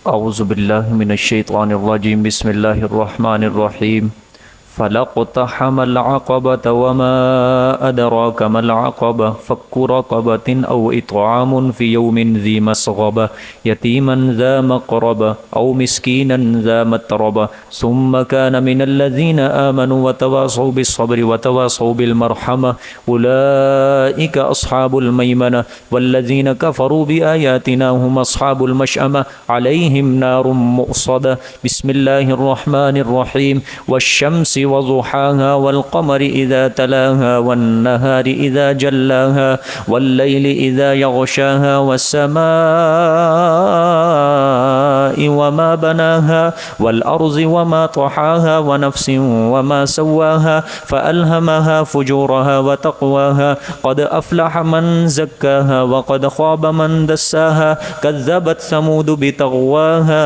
اعوذ باللہ من الشیطان الرجیم بسم اللہ الرحمن الرحیم فلاقتحم العقبة وما أدراك ما العقبة فك رقبة أو إطعام في يوم ذي مسغبة يتيما ذا مقربة أو مسكينا ذا متربة ثم كان من الذين آمنوا وتواصوا بالصبر وتواصوا بالمرحمة أولئك أصحاب الميمنة والذين كفروا بآياتنا هم أصحاب المشأمة عليهم نار مؤصدة بسم الله الرحمن الرحيم والشمس وضحاها والقمر إذا تلاها والنهار إذا جلاها والليل إذا يغشاها والسماء وما بناها والأرض وما طحاها ونفس وما سواها فألهمها فجورها وتقواها قد أفلح من زكاها وقد خاب من دساها كذبت ثمود بتغواها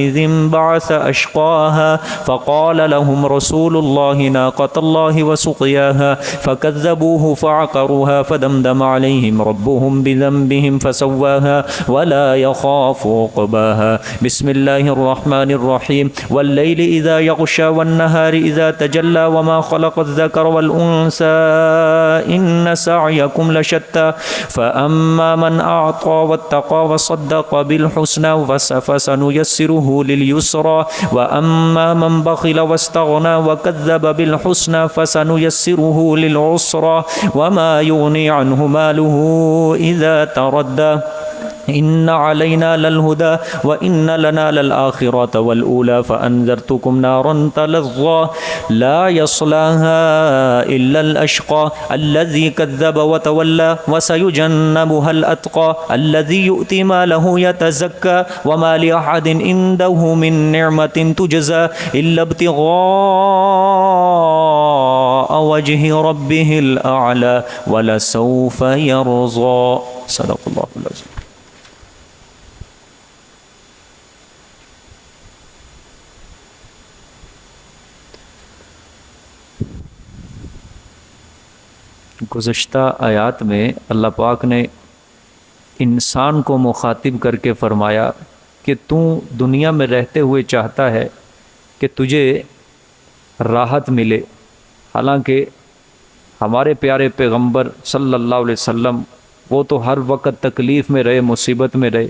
إذ انبعث أشقاها فقال لهم رسول الله ناقة الله وسقياها فكذبوه فعقروها فدمدم عليهم ربهم بذنبهم فسواها ولا يخاف عقباها بسم الله الرحمن الرحيم والليل إذا يغشى والنهار إذا تجلى وما خلق الذكر والأنثى إن سعيكم لشتى فأما من أعطى واتقى وصدق بالحسنى فسنيسره لليسرى وأما من بخل واستغنى وكذب بالحسنى فسنيسره للعسرى وما يغني عنه ماله إذا تردى إن علينا للهدى وإن لنا للآخرة والأولى فأنذرتكم نارا تلظى لا يصلاها إلا الأشقى الذي كذب وتولى وسيجنبها الأتقى الذي يؤتي ماله يتزكى وما لأحد عنده من نعمة تجزى إلا ابتغاء وجه ربه الأعلى ولسوف يرضى صدق الله العظيم. گزشتہ آیات میں اللہ پاک نے انسان کو مخاطب کر کے فرمایا کہ تو دنیا میں رہتے ہوئے چاہتا ہے کہ تجھے راحت ملے، حالانکہ ہمارے پیارے پیغمبر صلی اللہ علیہ وسلم وہ تو ہر وقت تکلیف میں رہے، مصیبت میں رہے.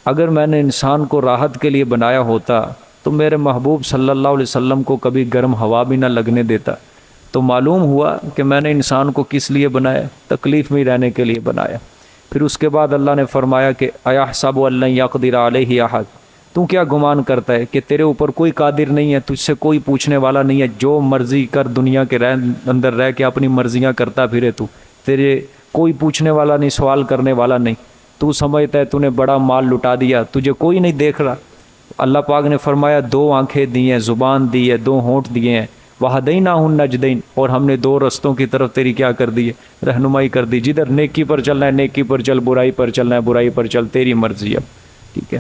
اگر میں نے انسان کو راحت کے لیے بنایا ہوتا تو میرے محبوب صلی اللہ علیہ وسلم کو کبھی گرم ہوا بھی نہ لگنے دیتا. تو معلوم ہوا کہ میں نے انسان کو کس لیے بنایا؟ تکلیف میں رہنے کے لیے بنایا. پھر اس کے بعد اللہ نے فرمایا کہ ایحسب ان لن یقدر علیہ احد، تو کیا گمان کرتا ہے کہ تیرے اوپر کوئی قادر نہیں ہے، تجھ سے کوئی پوچھنے والا نہیں ہے، جو مرضی کر دنیا کے اندر رہ کے اپنی مرضیاں کرتا پھرے، تیرے کوئی پوچھنے والا نہیں، سوال کرنے والا نہیں. تو سمجھتا ہے تو نے بڑا مال لٹا دیا، تجھے کوئی نہیں دیکھ رہا. اللہ پاک نے فرمایا 2 آنکھیں دی ہیں، زبان دی ہے، 2 ہونٹ دیے ہیں، وَهَدَيْنَاهُ النَّجْدَيْنِ، اور ہم نے 2 رستوں کی طرف تیری کیا کر دی ہے؟ رہنمائی کر دی. جدھر نیکی پر چلنا ہے نیکی پر چل، برائی پر چلنا ہے برائی پر چل، تیری مرضی. اب ٹھیک ہے،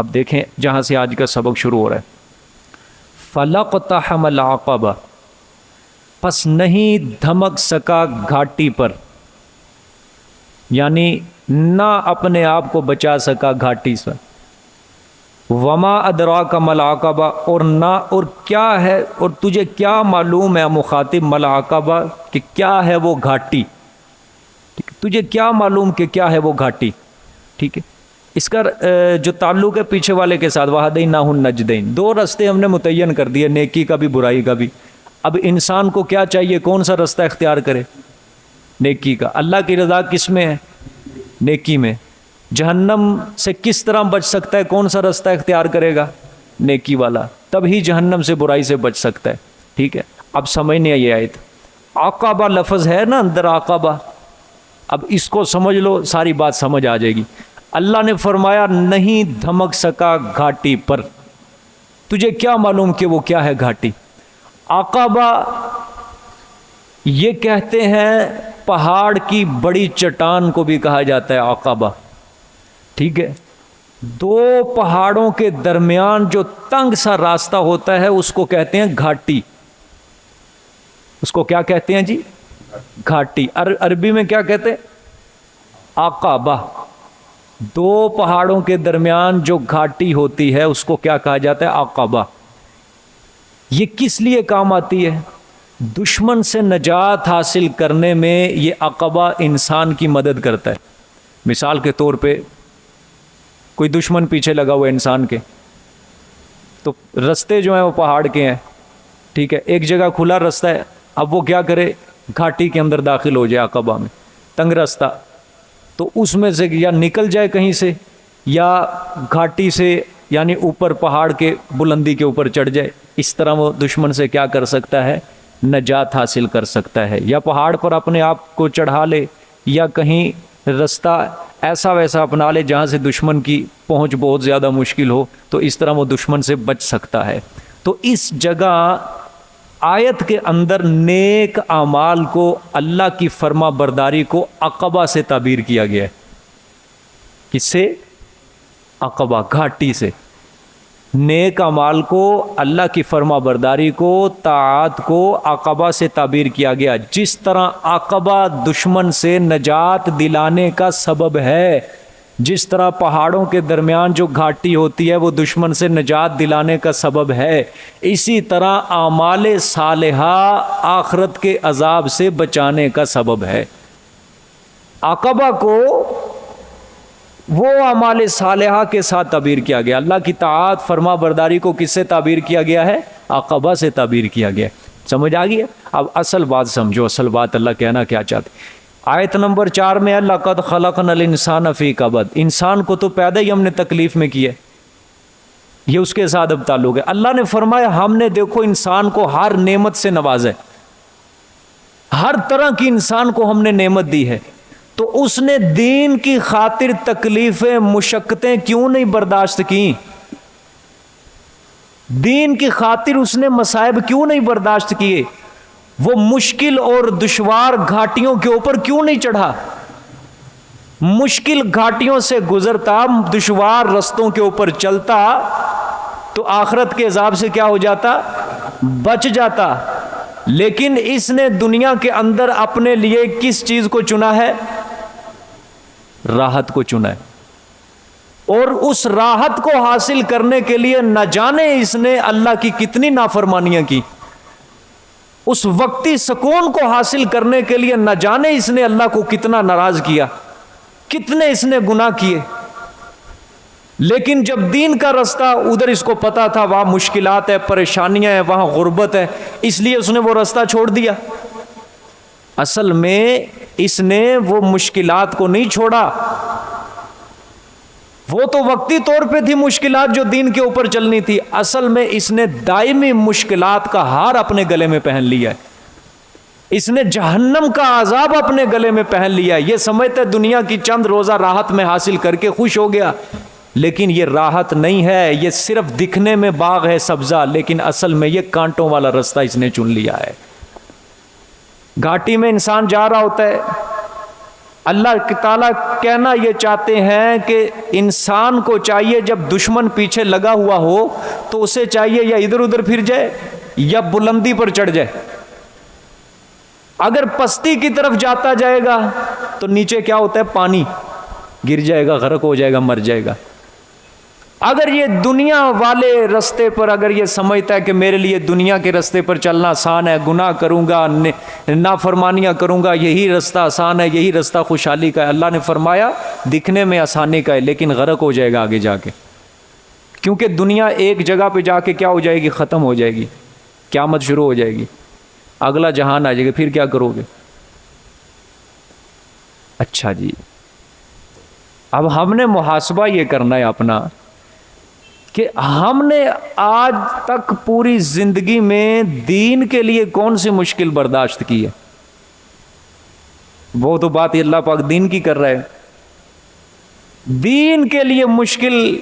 اب دیکھیں جہاں سے آج کا سبق شروع ہو رہا ہے. فَلَقْتَحَمَ الْعَقَبَةَ، پس نہیں دھمک سکا گھاٹی پر، یعنی نہ اپنے آپ کو بچا سکا گھاٹی سے. وما ادراک ما العقبہ، اور نہ اور کیا ہے، اور تجھے کیا معلوم ہے مخاطب ما العقبہ کہ کیا ہے وہ گھاٹی. تجھے کیا معلوم کہ کیا ہے وہ گھاٹی. ٹھیک ہے، اس کا جو تعلق ہے پیچھے والے کے ساتھ، وَهَدَيْنَاهُ النَّجْدَيْنِ، 2 راستے ہم نے متعین کر دیے، نیکی کا بھی برائی کا بھی. اب انسان کو کیا چاہیے؟ کون سا رستہ اختیار کرے؟ نیکی کا. اللہ کی رضا کس میں ہے؟ نیکی میں. جہنم سے کس طرح بچ سکتا ہے؟ کون سا رستہ اختیار کرے گا؟ نیکی والا. تب ہی جہنم سے برائی سے بچ سکتا ہے. ٹھیک ہے، اب سمجھنے یہ آیت. عقبہ لفظ ہے نا اندر، عقبہ، اب اس کو سمجھ لو، ساری بات سمجھ آ جائے گی. اللہ نے فرمایا نہیں دھمک سکا گھاٹی پر. تجھے کیا معلوم کہ وہ کیا ہے گھاٹی؟ عقبہ یہ کہتے ہیں پہاڑ کی بڑی چٹان کو بھی کہا جاتا ہے عقبہ. ٹھیک ہے، 2 پہاڑوں کے درمیان جو تنگ سا راستہ ہوتا ہے اس کو کہتے ہیں گھاٹی. اس کو کیا کہتے ہیں جی؟ گھاٹی. عربی میں کیا کہتے ہیں؟ عقبہ. دو پہاڑوں کے درمیان جو گھاٹی ہوتی ہے اس کو کیا کہا جاتا ہے؟ عقبہ۔ یہ کس لیے کام آتی ہے؟ دشمن سے نجات حاصل کرنے میں یہ عقبہ انسان کی مدد کرتا ہے۔ مثال کے طور پہ کوئی دشمن پیچھے لگا ہوا ہے انسان کے، تو رستے جو ہیں وہ پہاڑ کے ہیں، ٹھیک ہے، ایک جگہ کھلا رستہ ہے، اب وہ کیا کرے؟ گھاٹی کے اندر داخل ہو جائے، عقبہ میں تنگ رستہ، تو اس میں سے یا نکل جائے کہیں سے، یا گھاٹی سے یعنی اوپر پہاڑ کے بلندی کے اوپر چڑھ جائے، اس طرح وہ دشمن سے کیا کر سکتا ہے؟ نجات حاصل کر سکتا ہے۔ یا پہاڑ پر اپنے آپ کو چڑھا لے، یا کہیں رستہ ایسا ویسا اپنا لے جہاں سے دشمن کی پہنچ بہت زیادہ مشکل ہو، تو اس طرح وہ دشمن سے بچ سکتا ہے۔ تو اس جگہ آیت کے اندر نیک اعمال کو، اللہ کی فرما برداری کو عقبہ سے تعبیر کیا گیا ہے۔ کس سے؟ عقبہ، گھاٹی سے۔ نیک اعمال کو، اللہ کی فرما برداری کو، طاعات کو عقبہ سے تعبیر کیا گیا۔ جس طرح عقبہ دشمن سے نجات دلانے کا سبب ہے، جس طرح پہاڑوں کے درمیان جو گھاٹی ہوتی ہے وہ دشمن سے نجات دلانے کا سبب ہے، اسی طرح اعمال صالحہ آخرت کے عذاب سے بچانے کا سبب ہے۔ عقبہ کو وہ اعمال صالحہ کے ساتھ تعبیر کیا گیا۔ اللہ کی طاعت فرما برداری کو کس سے تعبیر کیا گیا ہے؟ عقبہ سے تعبیر کیا گیا۔ سمجھ آ گئی ہے؟ اب اصل بات سمجھو، اصل بات اللہ کہنا کیا چاہتے۔ آیت نمبر 4 میں ہے لَقَدْ خَلَقْنَا الْإِنسَانَ فِي كَبَدٍ، انسان کو تو پیدا ہی ہم نے تکلیف میں کیا ہے، یہ اس کے ساتھ اب تعلق ہے۔ اللہ نے فرمایا ہم نے دیکھو انسان کو ہر نعمت سے نوازا ہے، ہر طرح کی انسان کو ہم نے نعمت دی ہے، تو اس نے دین کی خاطر تکلیفیں مشقتیں کیوں نہیں برداشت کی؟ دین کی خاطر اس نے مصائب کیوں نہیں برداشت کیے؟ وہ مشکل اور دشوار گھاٹیوں کے اوپر کیوں نہیں چڑھا؟ مشکل گھاٹیوں سے گزرتا، دشوار رستوں کے اوپر چلتا، تو آخرت کے عذاب سے کیا ہو جاتا؟ بچ جاتا۔ لیکن اس نے دنیا کے اندر اپنے لیے کس چیز کو چنا ہے؟ راحت کو چنا ہے، اور اس راحت کو حاصل کرنے کے لیے نہ جانے اس نے اللہ کی کتنی نافرمانیاں کی، اس وقتی سکون کو حاصل کرنے کے لیے نہ جانے اس نے اللہ کو کتنا ناراض کیا، کتنے اس نے گناہ کیے۔ لیکن جب دین کا رستہ ادھر اس کو پتا تھا وہاں مشکلات ہے، پریشانیاں ہیں، وہاں غربت ہے، اس لیے اس نے وہ رستہ چھوڑ دیا۔ اصل میں اس نے وہ مشکلات کو نہیں چھوڑا، وہ تو وقتی طور پہ تھی مشکلات جو دین کے اوپر چلنی تھی، اصل میں اس نے دائمی مشکلات کا ہار اپنے گلے میں پہن لیا ہے، اس نے جہنم کا عذاب اپنے گلے میں پہن لیا ہے۔ یہ سمجھتا ہے دنیا کی چند روزہ راحت میں حاصل کر کے خوش ہو گیا، لیکن یہ راحت نہیں ہے، یہ صرف دکھنے میں باغ ہے سبزہ، لیکن اصل میں یہ کانٹوں والا رستہ اس نے چن لیا ہے۔ گھاٹی میں انسان جا رہا ہوتا ہے، اللہ تعالیٰ کہنا یہ چاہتے ہیں کہ انسان کو چاہیے جب دشمن پیچھے لگا ہوا ہو تو اسے چاہیے یا ادھر ادھر پھر جائے یا بلندی پر چڑھ جائے۔ اگر پستی کی طرف جاتا جائے گا تو نیچے کیا ہوتا ہے؟ پانی، گر جائے گا، غرق ہو جائے گا، مر جائے گا۔ اگر یہ دنیا والے رستے پر اگر یہ سمجھتا ہے کہ میرے لیے دنیا کے رستے پر چلنا آسان ہے، گناہ کروں گا، نافرمانیاں کروں گا، یہی رستہ آسان ہے، یہی رستہ خوشحالی کا ہے، اللہ نے فرمایا دکھنے میں آسانی کا ہے لیکن غرق ہو جائے گا آگے جا کے، کیونکہ دنیا ایک جگہ پہ جا کے کیا ہو جائے گی؟ ختم ہو جائے گی، قیامت شروع ہو جائے گی، اگلا جہان آ جائے گا، پھر کیا کرو گے؟ اچھا جی، اب ہم نے محاسبہ یہ کرنا ہے اپنا کہ ہم نے آج تک پوری زندگی میں دین کے لیے کون سی مشکل برداشت کی ہے؟ وہ تو بات اللہ پاک دین کی کر رہا ہے۔ دین کے لیے مشکل،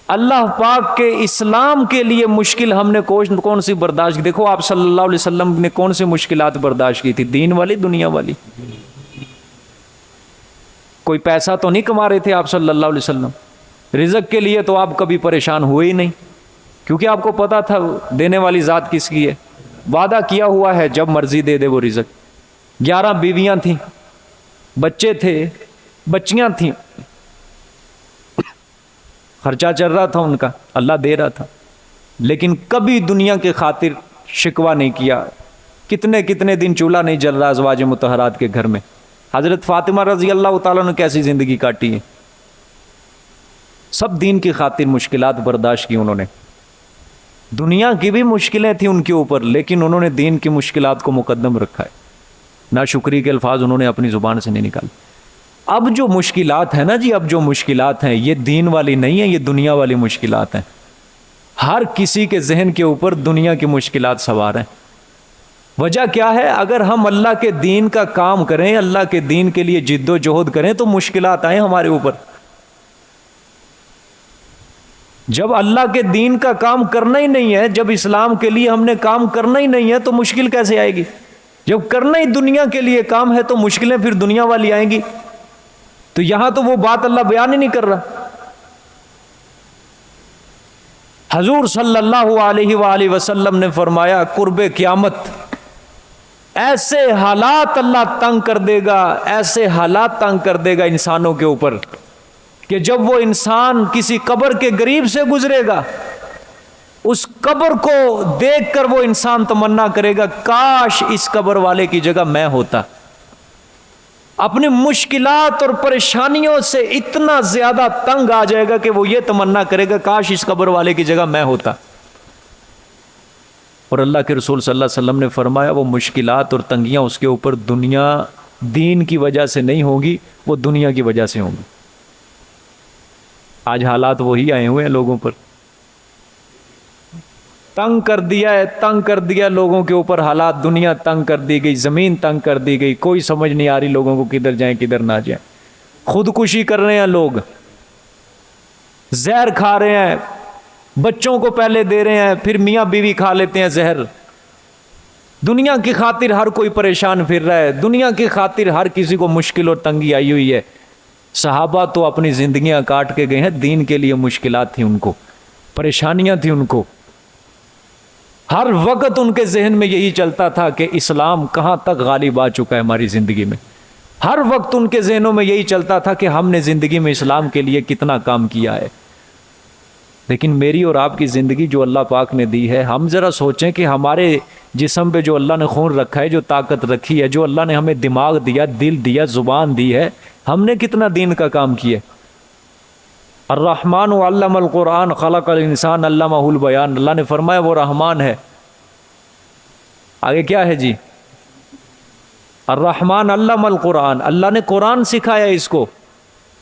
اللہ پاک کے اسلام کے لیے مشکل ہم نے کون سی برداشت کی؟ دیکھو آپ صلی اللہ علیہ وسلم نے کون سی مشکلات برداشت کی تھی، دین والی، دنیا والی؟ کوئی پیسہ تو نہیں کما رہے تھے آپ صلی اللہ علیہ وسلم، رزق کے لیے تو آپ کبھی پریشان ہوئے ہی نہیں، کیونکہ آپ کو پتا تھا دینے والی ذات کس کی ہے، وعدہ کیا ہوا ہے جب مرضی دے دے وہ رزق۔ 11 بیویاں تھیں، بچے تھے، بچیاں تھیں، خرچہ چل رہا تھا ان کا، اللہ دے رہا تھا، لیکن کبھی دنیا کے خاطر شکوہ نہیں کیا۔ کتنے کتنے دن چولہا نہیں جل رہا ازواج مطہرات کے گھر میں۔ حضرت فاطمہ رضی اللہ تعالیٰ نے کیسی زندگی کاٹی ہے، سب دین کی خاطر مشکلات برداشت کی انہوں نے۔ دنیا کی بھی مشکلیں تھیں ان کے اوپر، لیکن انہوں نے دین کی مشکلات کو مقدم رکھا ہے۔ ناشکری کے الفاظ انہوں نے اپنی زبان سے نہیں نکالے۔ اب جو مشکلات ہیں نا جی، اب جو مشکلات ہیں یہ دین والی نہیں ہیں، یہ دنیا والی مشکلات ہیں۔ ہر کسی کے ذہن کے اوپر دنیا کی مشکلات سوار ہیں۔ وجہ کیا ہے؟ اگر ہم اللہ کے دین کا کام کریں، اللہ کے دین کے لیے جد و جہد کریں تو مشکلات آئیں ہمارے اوپر۔ جب اللہ کے دین کا کام کرنا ہی نہیں ہے، جب اسلام کے لیے ہم نے کام کرنا ہی نہیں ہے تو مشکل کیسے آئے گی؟ جب کرنا ہی دنیا کے لیے کام ہے تو مشکلیں پھر دنیا والی آئیں گی۔ تو یہاں تو وہ بات اللہ بیان ہی نہیں کر رہا۔ حضور صلی اللہ علیہ وآلہ وسلم نے فرمایا قرب قیامت ایسے حالات اللہ تنگ کر دے گا، ایسے حالات تنگ کر دے گا انسانوں کے اوپر کہ جب وہ انسان کسی قبر کے قریب سے گزرے گا، اس قبر کو دیکھ کر وہ انسان تمنا کرے گا کاش اس قبر والے کی جگہ میں ہوتا۔ اپنی مشکلات اور پریشانیوں سے اتنا زیادہ تنگ آ جائے گا کہ وہ یہ تمنا کرے گا کاش اس قبر والے کی جگہ میں ہوتا۔ اور اللہ کے رسول صلی اللہ علیہ وسلم نے فرمایا وہ مشکلات اور تنگیاں اس کے اوپر دنیا دین کی وجہ سے نہیں ہوں گی، وہ دنیا کی وجہ سے ہوں گی۔ آج حالات وہی آئے ہوئے ہیں لوگوں پر، تنگ کر دیا ہے، تنگ کر دیا لوگوں کے اوپر حالات، دنیا تنگ کر دی گئی، زمین تنگ کر دی گئی، کوئی سمجھ نہیں آ رہی لوگوں کو کدھر جائیں کدھر نہ جائیں۔ خودکشی کر رہے ہیں لوگ، زہر کھا رہے ہیں، بچوں کو پہلے دے رہے ہیں پھر میاں بیوی کھا لیتے ہیں زہر۔ دنیا کی خاطر ہر کوئی پریشان پھر رہا ہے، دنیا کی خاطر ہر کسی کو مشکل اور تنگی آئی ہوئی ہے۔ صحابہ تو اپنی زندگیاں کاٹ کے گئے ہیں، دین کے لیے مشکلات تھیں ان کو، پریشانیاں تھیں ان کو۔ ہر وقت ان کے ذہن میں یہی چلتا تھا کہ اسلام کہاں تک غالب آ چکا ہے ہماری زندگی میں۔ ہر وقت ان کے ذہنوں میں یہی چلتا تھا کہ ہم نے زندگی میں اسلام کے لیے کتنا کام کیا ہے۔ لیکن میری اور آپ کی زندگی جو اللہ پاک نے دی ہے، ہم ذرا سوچیں کہ ہمارے جسم پہ جو اللہ نے خون رکھا ہے، جو طاقت رکھی ہے، جو اللہ نے ہمیں دماغ دیا، دل دیا، زبان دی ہے، ہم نے کتنا دین کا کام کیا۔ الرحمن علم القرآن خلق الانسان علمہ البیان، اللہ نے فرمایا وہ رحمان ہے۔ آگے کیا ہے جی؟ الرحمن علم القرآن، اللہ نے قرآن سکھایا اس کو۔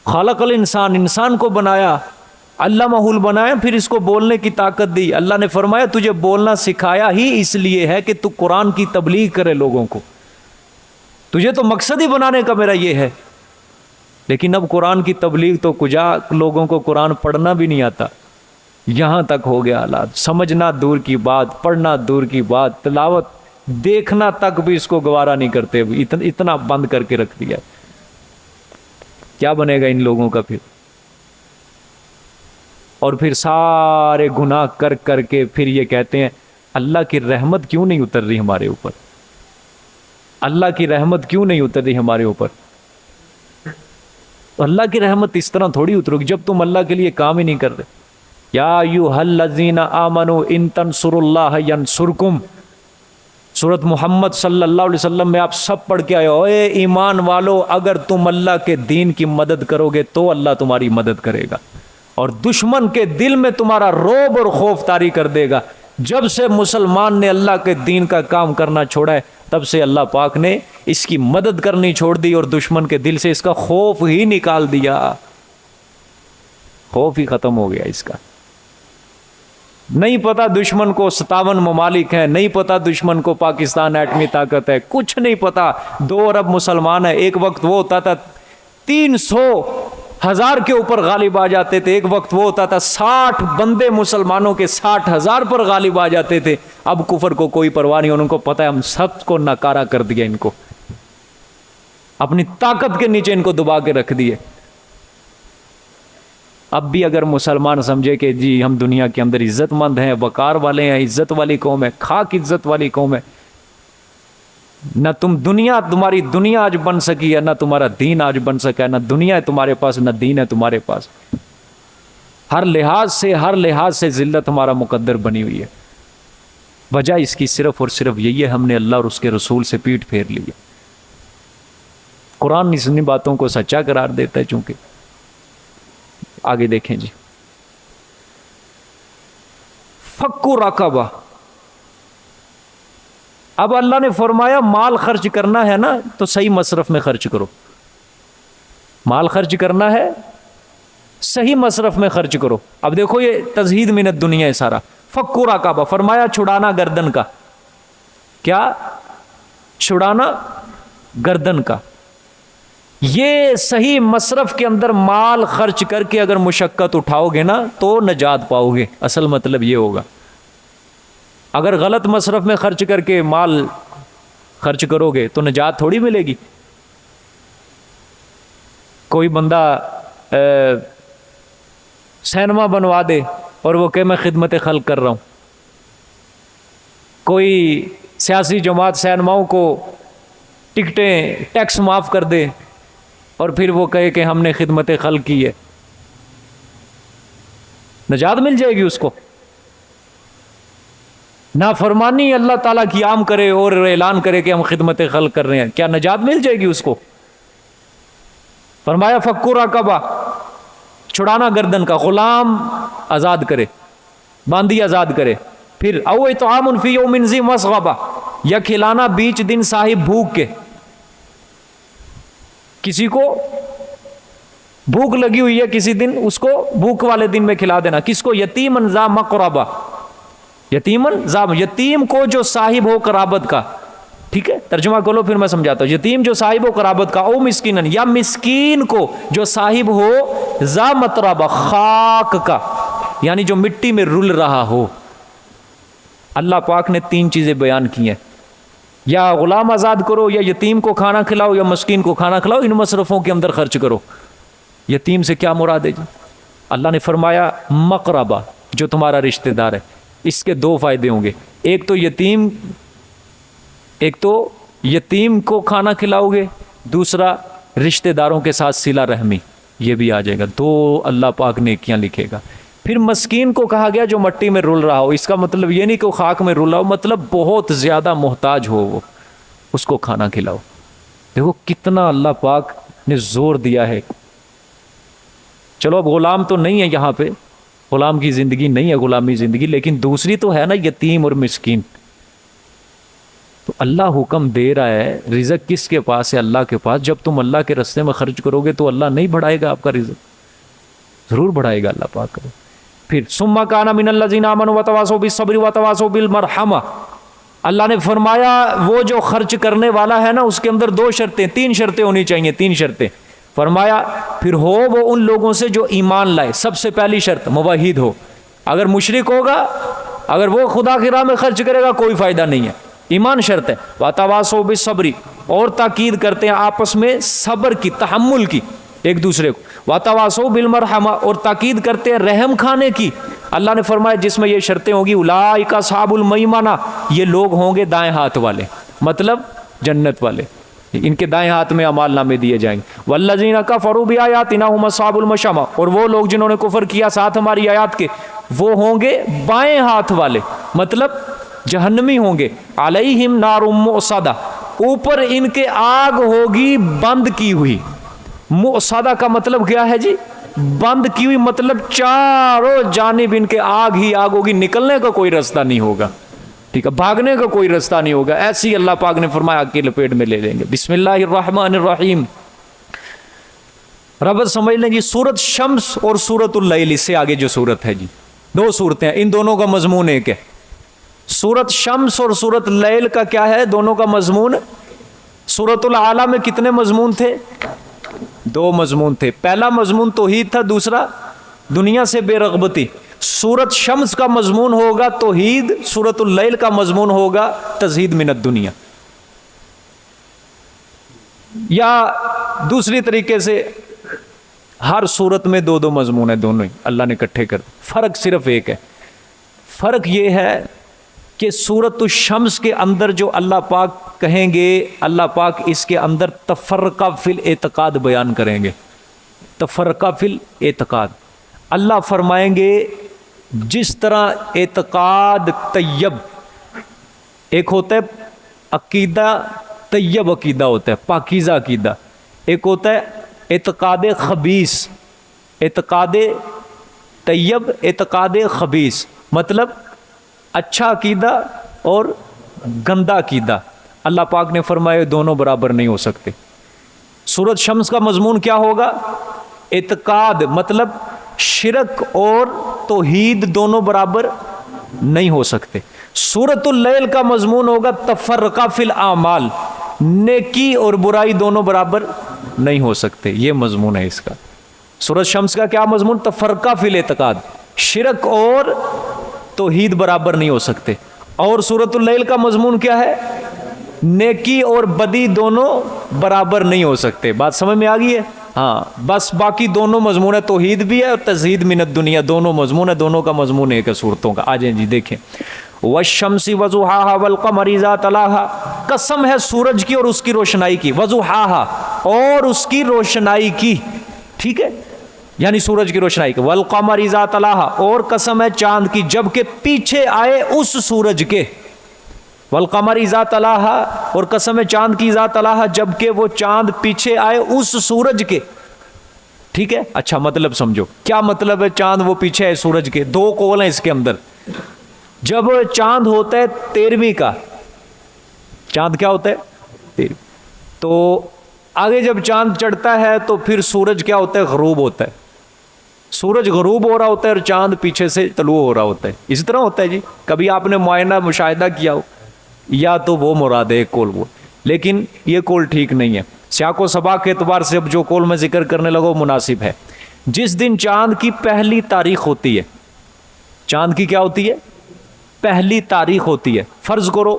خلق الانسان، انسان کو بنایا، علمہ بنایا، پھر اس کو بولنے کی طاقت دی۔ اللہ نے فرمایا تجھے بولنا سکھایا ہی اس لیے ہے کہ تو قرآن کی تبلیغ کرے لوگوں کو، تجھے تو مقصد ہی بنانے کا میرا یہ ہے۔ لیکن اب قرآن کی تبلیغ تو کجا، لوگوں کو قرآن پڑھنا بھی نہیں آتا، یہاں تک ہو گیا حالات۔ سمجھنا دور کی بات، پڑھنا دور کی بات، تلاوت دیکھنا تک بھی اس کو گوارا نہیں کرتے، اتنا بند کر کے رکھ دیا۔ کیا بنے گا ان لوگوں کا پھر؟ اور پھر سارے گناہ کر کر کے پھر یہ کہتے ہیں اللہ کی رحمت کیوں نہیں اتر رہی ہمارے اوپر، اللہ کی رحمت کیوں نہیں اتر رہی ہمارے اوپر۔ اللہ کی رحمت اس طرح تھوڑی اترے گی جب تم اللہ کے لیے کام ہی نہیں کر رہے۔ یا ایھا الذین آمنوا ان تنصروا اللہ ینصرکم، سورۃ محمد صلی اللہ علیہ وسلم میں آپ سب پڑھ کے آئے ہو، اے ایمان والو اگر تم اللہ کے دین کی مدد کرو گے تو اللہ تمہاری مدد کرے گا، اور دشمن کے دل میں تمہارا رعب اور خوف طاری کر دے گا۔ جب سے مسلمان نے اللہ کے دین کا کام کرنا چھوڑا ہے تب سے اللہ پاک نے اس کی مدد کرنی چھوڑ دی اور دشمن کے دل سے اس کا خوف ہی نکال دیا، خوف ہی ختم ہو گیا اس کا۔ نہیں پتا دشمن کو 57 ممالک ہیں، نہیں پتا دشمن کو پاکستان ایٹمی طاقت ہے، کچھ نہیں پتا۔ 2 ارب مسلمان ہیں، ایک وقت وہ ہوتا تھا 300,000 کے اوپر غالب آ جاتے تھے، ایک وقت وہ ہوتا تھا 60 بندے مسلمانوں کے 60,000 پر غالب آ جاتے تھے۔ اب کفر کو کوئی پرواہ نہیں، ان کو پتہ ہے ہم سب کو ناکارہ کر دیا، ان کو اپنی طاقت کے نیچے ان کو دبا کے رکھ دیے۔ اب بھی اگر مسلمان سمجھے کہ جی ہم دنیا کے اندر عزت مند ہیں، وقار والے ہیں، عزت والی قوم ہے، خاک عزت والی قوم ہے، نہ تمہاری دنیا آج بن سکی ہے، نہ تمہارا دین آج بن سکا ہے، نہ دنیا ہے تمہارے پاس، نہ دین ہے تمہارے پاس۔ ہر لحاظ سے ذلت ہمارا مقدر بنی ہوئی ہے. وجہ اس کی صرف اور صرف یہی ہے، ہم نے اللہ اور اس کے رسول سے پیٹھ پھیر لی ہے. قرآن ان باتوں کو سچا قرار دیتا ہے. چونکہ آگے دیکھیں جی، فکو رقبہ. اب اللہ نے فرمایا مال خرچ کرنا ہے نا تو صحیح مصرف میں خرچ کرو. مال خرچ کرنا ہے صحیح مصرف میں خرچ کرو. اب دیکھو یہ تزہید من الدنیا ہے سارا. فکو رقبہ فرمایا چھڑانا گردن کا. کیا؟ چھڑانا گردن کا. یہ صحیح مصرف کے اندر مال خرچ کر کے اگر مشقت اٹھاؤ گے نا تو نجات پاؤ گے. اصل مطلب یہ ہوگا. اگر غلط مصرف میں خرچ کر کے مال خرچ کرو گے تو نجات تھوڑی ملے گی. کوئی بندہ سینما بنوا دے اور وہ کہ میں خدمت خلق کر رہا ہوں. کوئی سیاسی جماعت سینماؤں کو ٹکٹیں ٹیکس معاف کر دے اور پھر وہ کہے کہ ہم نے خدمت خلق کی ہے. نجات مل جائے گی اس کو؟ نافرمانی اللہ تعالیٰ کی عام کرے اور اعلان کرے کہ ہم خدمت خلق کر رہے ہیں، کیا نجات مل جائے گی اس کو؟ فرمایا فکو رقبہ، چھڑانا گردن کا. غلام آزاد کرے، باندی آزاد کرے. پھر او اطعام فی یوم ذی مسغبہ، یا کھلانا بیچ دن صاحب بھوک کے. کسی کو بھوک لگی ہوئی ہے کسی دن، اس کو بھوک والے دن میں کھلا دینا. کس کو؟ یتیما ذا مقربہ. یتیم کو جو صاحب ہو قرابت کا. ٹھیک ہے، ترجمہ کرو پھر میں سمجھاتا ہوں. یتیم جو صاحب ہو قرابت کا. او مسکینن، یا مسکین کو جو صاحب ہو ذا متربہ، خاک کا، یعنی جو مٹی میں رل رہا ہو. اللہ پاک نے 3 چیزیں بیان کی ہیں. یا غلام آزاد کرو، یا یتیم کو کھانا کھلاؤ، یا مسکین کو کھانا کھلاؤ. ان مصرفوں کے اندر خرچ کرو. یتیم سے کیا مراد ہے جی؟ اللہ نے فرمایا مقربہ، جو تمہارا رشتہ دار ہے. اس کے 2 فائدے ہوں گے. ایک تو یتیم کو کھانا کھلاؤ گے، دوسرا رشتہ داروں کے ساتھ صلہ رحمی، یہ بھی آ جائے گا. 2 اللہ پاک نیکیاں لکھے گا. پھر مسکین کو کہا گیا جو مٹی میں رول رہا ہو. اس کا مطلب یہ نہیں کہ وہ خاک میں رول رہا ہو، مطلب بہت زیادہ محتاج ہو وہ، اس کو کھانا کھلاؤ. دیکھو کتنا اللہ پاک نے زور دیا ہے. چلو اب غلام تو نہیں ہے یہاں پہ، غلام کی زندگی نہیں ہے غلامی زندگی، لیکن دوسری تو ہے نا، یتیم اور مسکین. تو اللہ حکم دے رہا ہے. رزق کس کے پاس ہے؟ اللہ کے پاس. جب تم اللہ کے راستے میں خرچ کرو گے تو اللہ نہیں بڑھائے گا آپ کا رزق؟ ضرور بڑھائے گا اللہ پاک. پھر ثم کان من الذین آمنوا وتواصوا بالصبر وتواصوا بالمرحمہ. اللہ نے فرمایا وہ جو خرچ کرنے والا ہے نا اس کے اندر 2 شرطیں 3 شرطیں ہونی چاہیے. 3 شرطیں فرمایا پھر ہو وہ ان لوگوں سے جو ایمان لائے. سب سے پہلی شرط موحد ہو. اگر مشرک ہوگا، اگر وہ خدا کی راہ میں خرچ کرے گا کوئی فائدہ نہیں ہے. ایمان شرط ہے. وتواصوا بالصبر، اور تاکید کرتے ہیں آپس میں صبر کی، تحمل کی ایک دوسرے کو. وتواصوا بالمرحمہ، اور تاکید کرتے ہیں رحم کھانے کی. اللہ نے فرمایا جس میں یہ شرطیں ہوگی اولئک اصحاب المیمنہ، یہ لوگ ہوں گے دائیں ہاتھ والے، مطلب جنت والے. ان کے دائیں ہاتھ میں اعمال نامے دیے جائیں گے. والذین کفروا بآیاتنا هم اصحاب المشأمہ، اور وہ لوگ جنہوں نے کفر کیا ساتھ ہماری آیات کے، وہ ہوں گے بائیں ہاتھ والے، مطلب جہنمی ہوں گے. علیہم نار مؤصدہ، اوپر ان کے آگ ہوگی بند کی ہوئی. مؤصدہ کا مطلب کیا ہے جی؟ بند کی ہوئی، مطلب چاروں جانب ان کے آگ ہی آگ ہوگی، نکلنے کا کوئی راستہ نہیں ہوگا. ٹھیک ہے، بھاگنے کا کوئی راستہ نہیں ہوگا. ایسی اللہ پاک نے فرمایا آگ کی لپیٹ میں لے لیں گے. بسم اللہ الرحمن الرحیم. رب سمجھ لیں جی سورت شمس اور سورت اللیل، اس سے آگے جو سورت ہے جی 2 صورتیں ہیں، ان دونوں کا مضمون ایک ہے. سورت شمس اور سورت اللیل کا کیا ہے دونوں کا مضمون؟ سورت الاعلیٰ میں کتنے مضمون تھے؟ 2 مضمون تھے. پہلا مضمون توحید تھا، دوسرا دنیا سے بے رغبتی. سورت شمس کا مضمون ہوگا توحید، سورت اللیل کا مضمون ہوگا تزہید من الدنیا. یا دوسری طریقے سے ہر سورت میں 2 مضمون ہیں، دونوں ہی اللہ نے اکٹھے کر. فرق صرف ایک ہے. فرق یہ ہے کہ سورت الشمس کے اندر جو اللہ پاک کہیں گے، اللہ پاک اس کے اندر تفرقہ فی الاعتقاد بیان کریں گے. تفرقہ فی الاعتقاد. اللہ فرمائیں گے جس طرح اعتقاد طیب، ایک ہوتا ہے عقیدہ طیب، عقیدہ ہوتا ہے پاکیزہ عقیدہ، ایک ہوتا ہے اعتقاد خبیث، اعتقاد طیب، اعتقاد خبیث، مطلب اچھا عقیدہ اور گندا عقیدہ۔ اللہ پاک نے فرمایا دونوں برابر نہیں ہو سکتے۔ سورۃ شمس کا مضمون کیا ہوگا؟ اعتقاد، مطلب شرک اور توحید دونوں برابر نہیں ہو سکتے۔ سورۃ اللیل کا مضمون ہوگا تفرقہ فی الاعمال، نیکی اور برائی دونوں برابر نہیں ہو سکتے، یہ مضمون ہے اس کا۔ سورۃ شمس کا کیا مضمون؟ تفرقہ فی الاعتقاد، شرک اور توحید برابر نہیں ہو سکتے۔ اور سورۃ اللیل کا مضمون کیا ہے؟ نیکی اور بدی دونوں برابر نہیں ہو سکتے۔ بات سمجھ میں آ گئی ہے؟ ہاں، بس باقی دونوں مضمون ہے، توحید بھی ہے اور تزہید من الدنیا، دونوں مضمون ہے، دونوں کا مضمون ایک ہے صورتوں کا۔ آ جائیں جی دیکھیں، والشمس وضحاها والقمر اذا تلاها، قسم ہے سورج کی اور اس کی روشنائی کی، وضحاها اور اس کی روشنائی کی، ٹھیک ہے، یعنی سورج کی روشنائی کی، والقمر اذا تلاها، اور قسم ہے چاند کی جب کہ پیچھے آئے اس سورج کے، والقمر اذا تلاها، اور قسم ہے چاند کی اذا تلاها، جب کہ وہ چاند پیچھے آئے اس سورج کے، ٹھیک ہے۔ اچھا مطلب سمجھو، کیا مطلب ہے چاند وہ پیچھے ہے سورج کے؟ دو قول ہیں اس کے اندر۔ جب چاند ہوتا ہے 13ویں کا، چاند کیا ہوتا ہے 13، تو آگے جب چاند چڑھتا ہے تو پھر سورج کیا ہوتا ہے؟ غروب ہوتا ہے۔ سورج غروب ہو رہا ہوتا ہے اور چاند پیچھے سے طلوع ہو رہا ہوتا ہے، اسی طرح ہوتا ہے جی۔ کبھی آپ نے معائنہ مشاہدہ کیا ہو، یا تو وہ مراد ہے ایک قول وہ، لیکن یہ قول ٹھیک نہیں ہے۔ سیاق و سباق کے اعتبار سے اب جو قول میں ذکر کرنے لگا وہ مناسب ہے۔ جس دن چاند کی پہلی تاریخ ہوتی ہے، چاند کی کیا ہوتی ہے؟ پہلی تاریخ ہوتی ہے۔ فرض کرو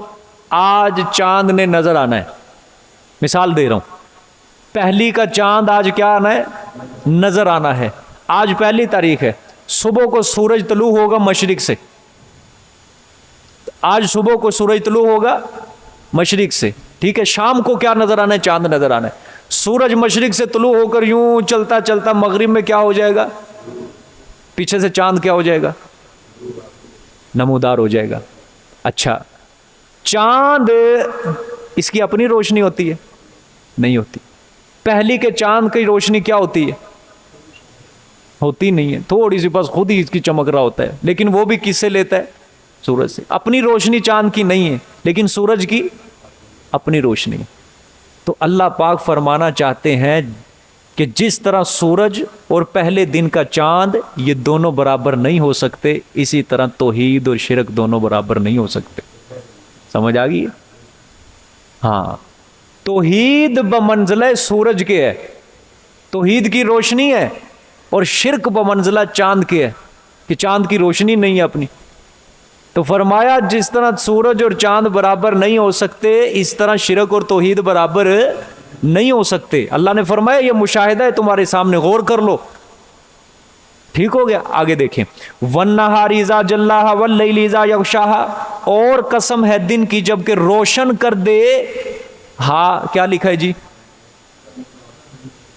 آج چاند نے نظر آنا ہے، مثال دے رہا ہوں، پہلی کا چاند آج کیا آنا ہے؟ نظر آنا ہے۔ آج پہلی تاریخ ہے، صبح کو سورج طلوع ہوگا مشرق سے، آج صبح کو سورج طلوع ہوگا مشرق سے، ٹھیک ہے۔ شام کو کیا نظر آنا ہے؟ چاند نظر آنا ہے۔ سورج مشرق سے طلوع ہو کر یوں چلتا چلتا مغرب میں کیا ہو جائے گا؟ پیچھے سے چاند کیا ہو جائے گا؟ نمودار ہو جائے گا۔ اچھا، چاند اس کی اپنی روشنی ہوتی ہے؟ نہیں ہوتی۔ پہلی کے چاند کی روشنی کیا ہوتی ہے؟ ہوتی نہیں ہے، تھوڑی سی بس خود ہی اس کی چمک رہا ہوتا ہے، لیکن وہ بھی کس سے لیتا ہے؟ سورج سے۔ اپنی روشنی چاند کی نہیں ہے، لیکن سورج کی اپنی روشنی ہے۔ تو اللہ پاک فرمانا چاہتے ہیں کہ جس طرح سورج اور پہلے دن کا چاند یہ دونوں برابر نہیں ہو سکتے، اسی طرح توحید اور شرک دونوں برابر نہیں ہو سکتے۔ سمجھ آ گئی؟ ہاں، توحید بمنزلہ سورج کے ہے، توحید کی روشنی ہے، اور شرک بمنزلہ چاند کے ہے کہ چاند کی روشنی نہیں ہے اپنی۔ تو فرمایا جس طرح سورج اور چاند برابر نہیں ہو سکتے، اس طرح شرک اور توحید برابر نہیں ہو سکتے۔ اللہ نے فرمایا یہ مشاہدہ ہے تمہارے سامنے، غور کر لو، ٹھیک ہو گیا۔ آگے دیکھیں، وَالنَّهَارِ إِذَا جَلَّاهَا وَاللَّيْلِ إِذَا يَغْشَاهَا، اور قسم ہے دن کی جب کہ روشن کر دے۔ ہاں کیا لکھا ہے جی؟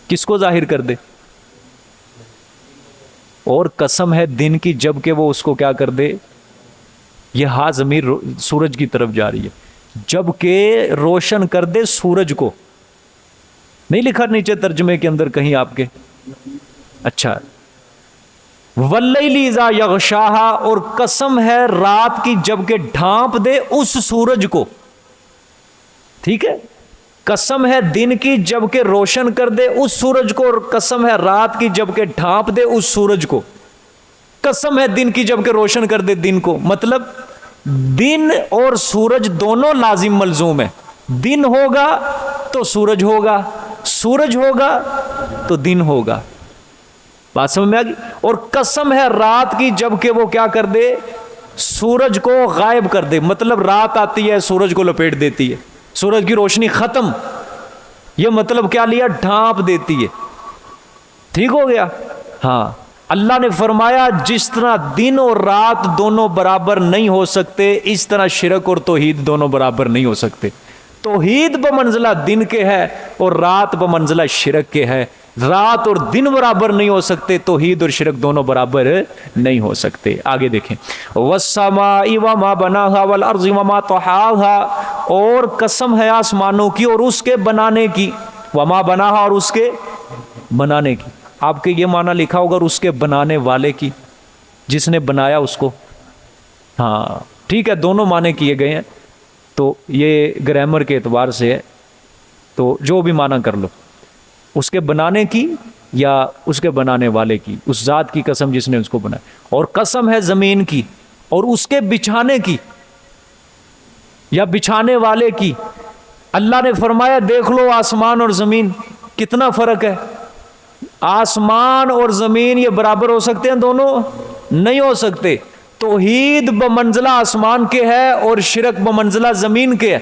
کس کو ظاہر کر دے؟ اور قسم ہے دن کی جب کہ وہ اس کو کیا کر دے؟ یہ ہاں ضمیر سورج کی طرف جا رہی ہے، جب کہ روشن کر دے سورج کو۔ نہیں لکھا نیچے ترجمے کے اندر کہیں آپ کے؟ اچھا، وَاللَّيْلِ إِذَا يَغْشَاهَا، اور قسم ہے رات کی جب کہ ڈھانپ دے اس سورج کو، ٹھیک ہے۔ قسم ہے دن کی جب کہ روشن کر دے اس سورج کو، اور قسم ہے رات کی جب کہ ڈھانپ دے اس سورج کو۔ قسم ہے دن کی جب کہ روشن کر دے دن کو، مطلب دن اور سورج دونوں لازم ملزوم ہے۔ دن ہوگا تو سورج ہوگا، سورج ہوگا تو دن ہوگا۔ بات سمجھ میں آ گئی؟ اور قسم ہے رات کی جب کہ وہ کیا کر دے؟ سورج کو غائب کر دے، مطلب رات آتی ہے سورج کو لپیٹ دیتی ہے، سورج کی روشنی ختم، یہ مطلب کیا لیا؟ ڈھانپ دیتی ہے، ٹھیک ہو گیا۔ ہاں، اللہ نے فرمایا جس طرح دن اور رات دونوں برابر نہیں ہو سکتے، اس طرح شرک اور توحید دونوں برابر نہیں ہو سکتے۔ توحید بمنزلہ دن کے ہے اور رات بمنزلہ شرک کے ہے، رات اور دن برابر نہیں ہو سکتے، توحید اور شرک دونوں برابر نہیں ہو سکتے۔ آگے دیکھیں، والسماء وما بناها والارض وما طحاها، اور قسم ہے آسمانوں کی اور اس کے بنانے کی، وما بناها، اور اس کے بنانے کی۔ آپ کے یہ معنی لکھا ہوگا اور اس کے بنانے والے کی، جس نے بنایا اس کو۔ ہاں ٹھیک ہے، دونوں معنی کیے گئے ہیں، تو یہ گرامر کے اعتبار سے ہے، تو جو بھی معنی کر لو، اس کے بنانے کی یا اس کے بنانے والے کی، اس ذات کی قسم جس نے اس کو بنایا۔ اور قسم ہے زمین کی اور اس کے بچھانے کی یا بچھانے والے کی۔ اللہ نے فرمایا دیکھ لو آسمان اور زمین، کتنا فرق ہے۔ آسمان اور زمین یہ برابر ہو سکتے ہیں دونوں؟ نہیں ہو سکتے۔ توحید بمنزلہ آسمان کے ہے اور شرک بمنزلہ زمین کے ہے۔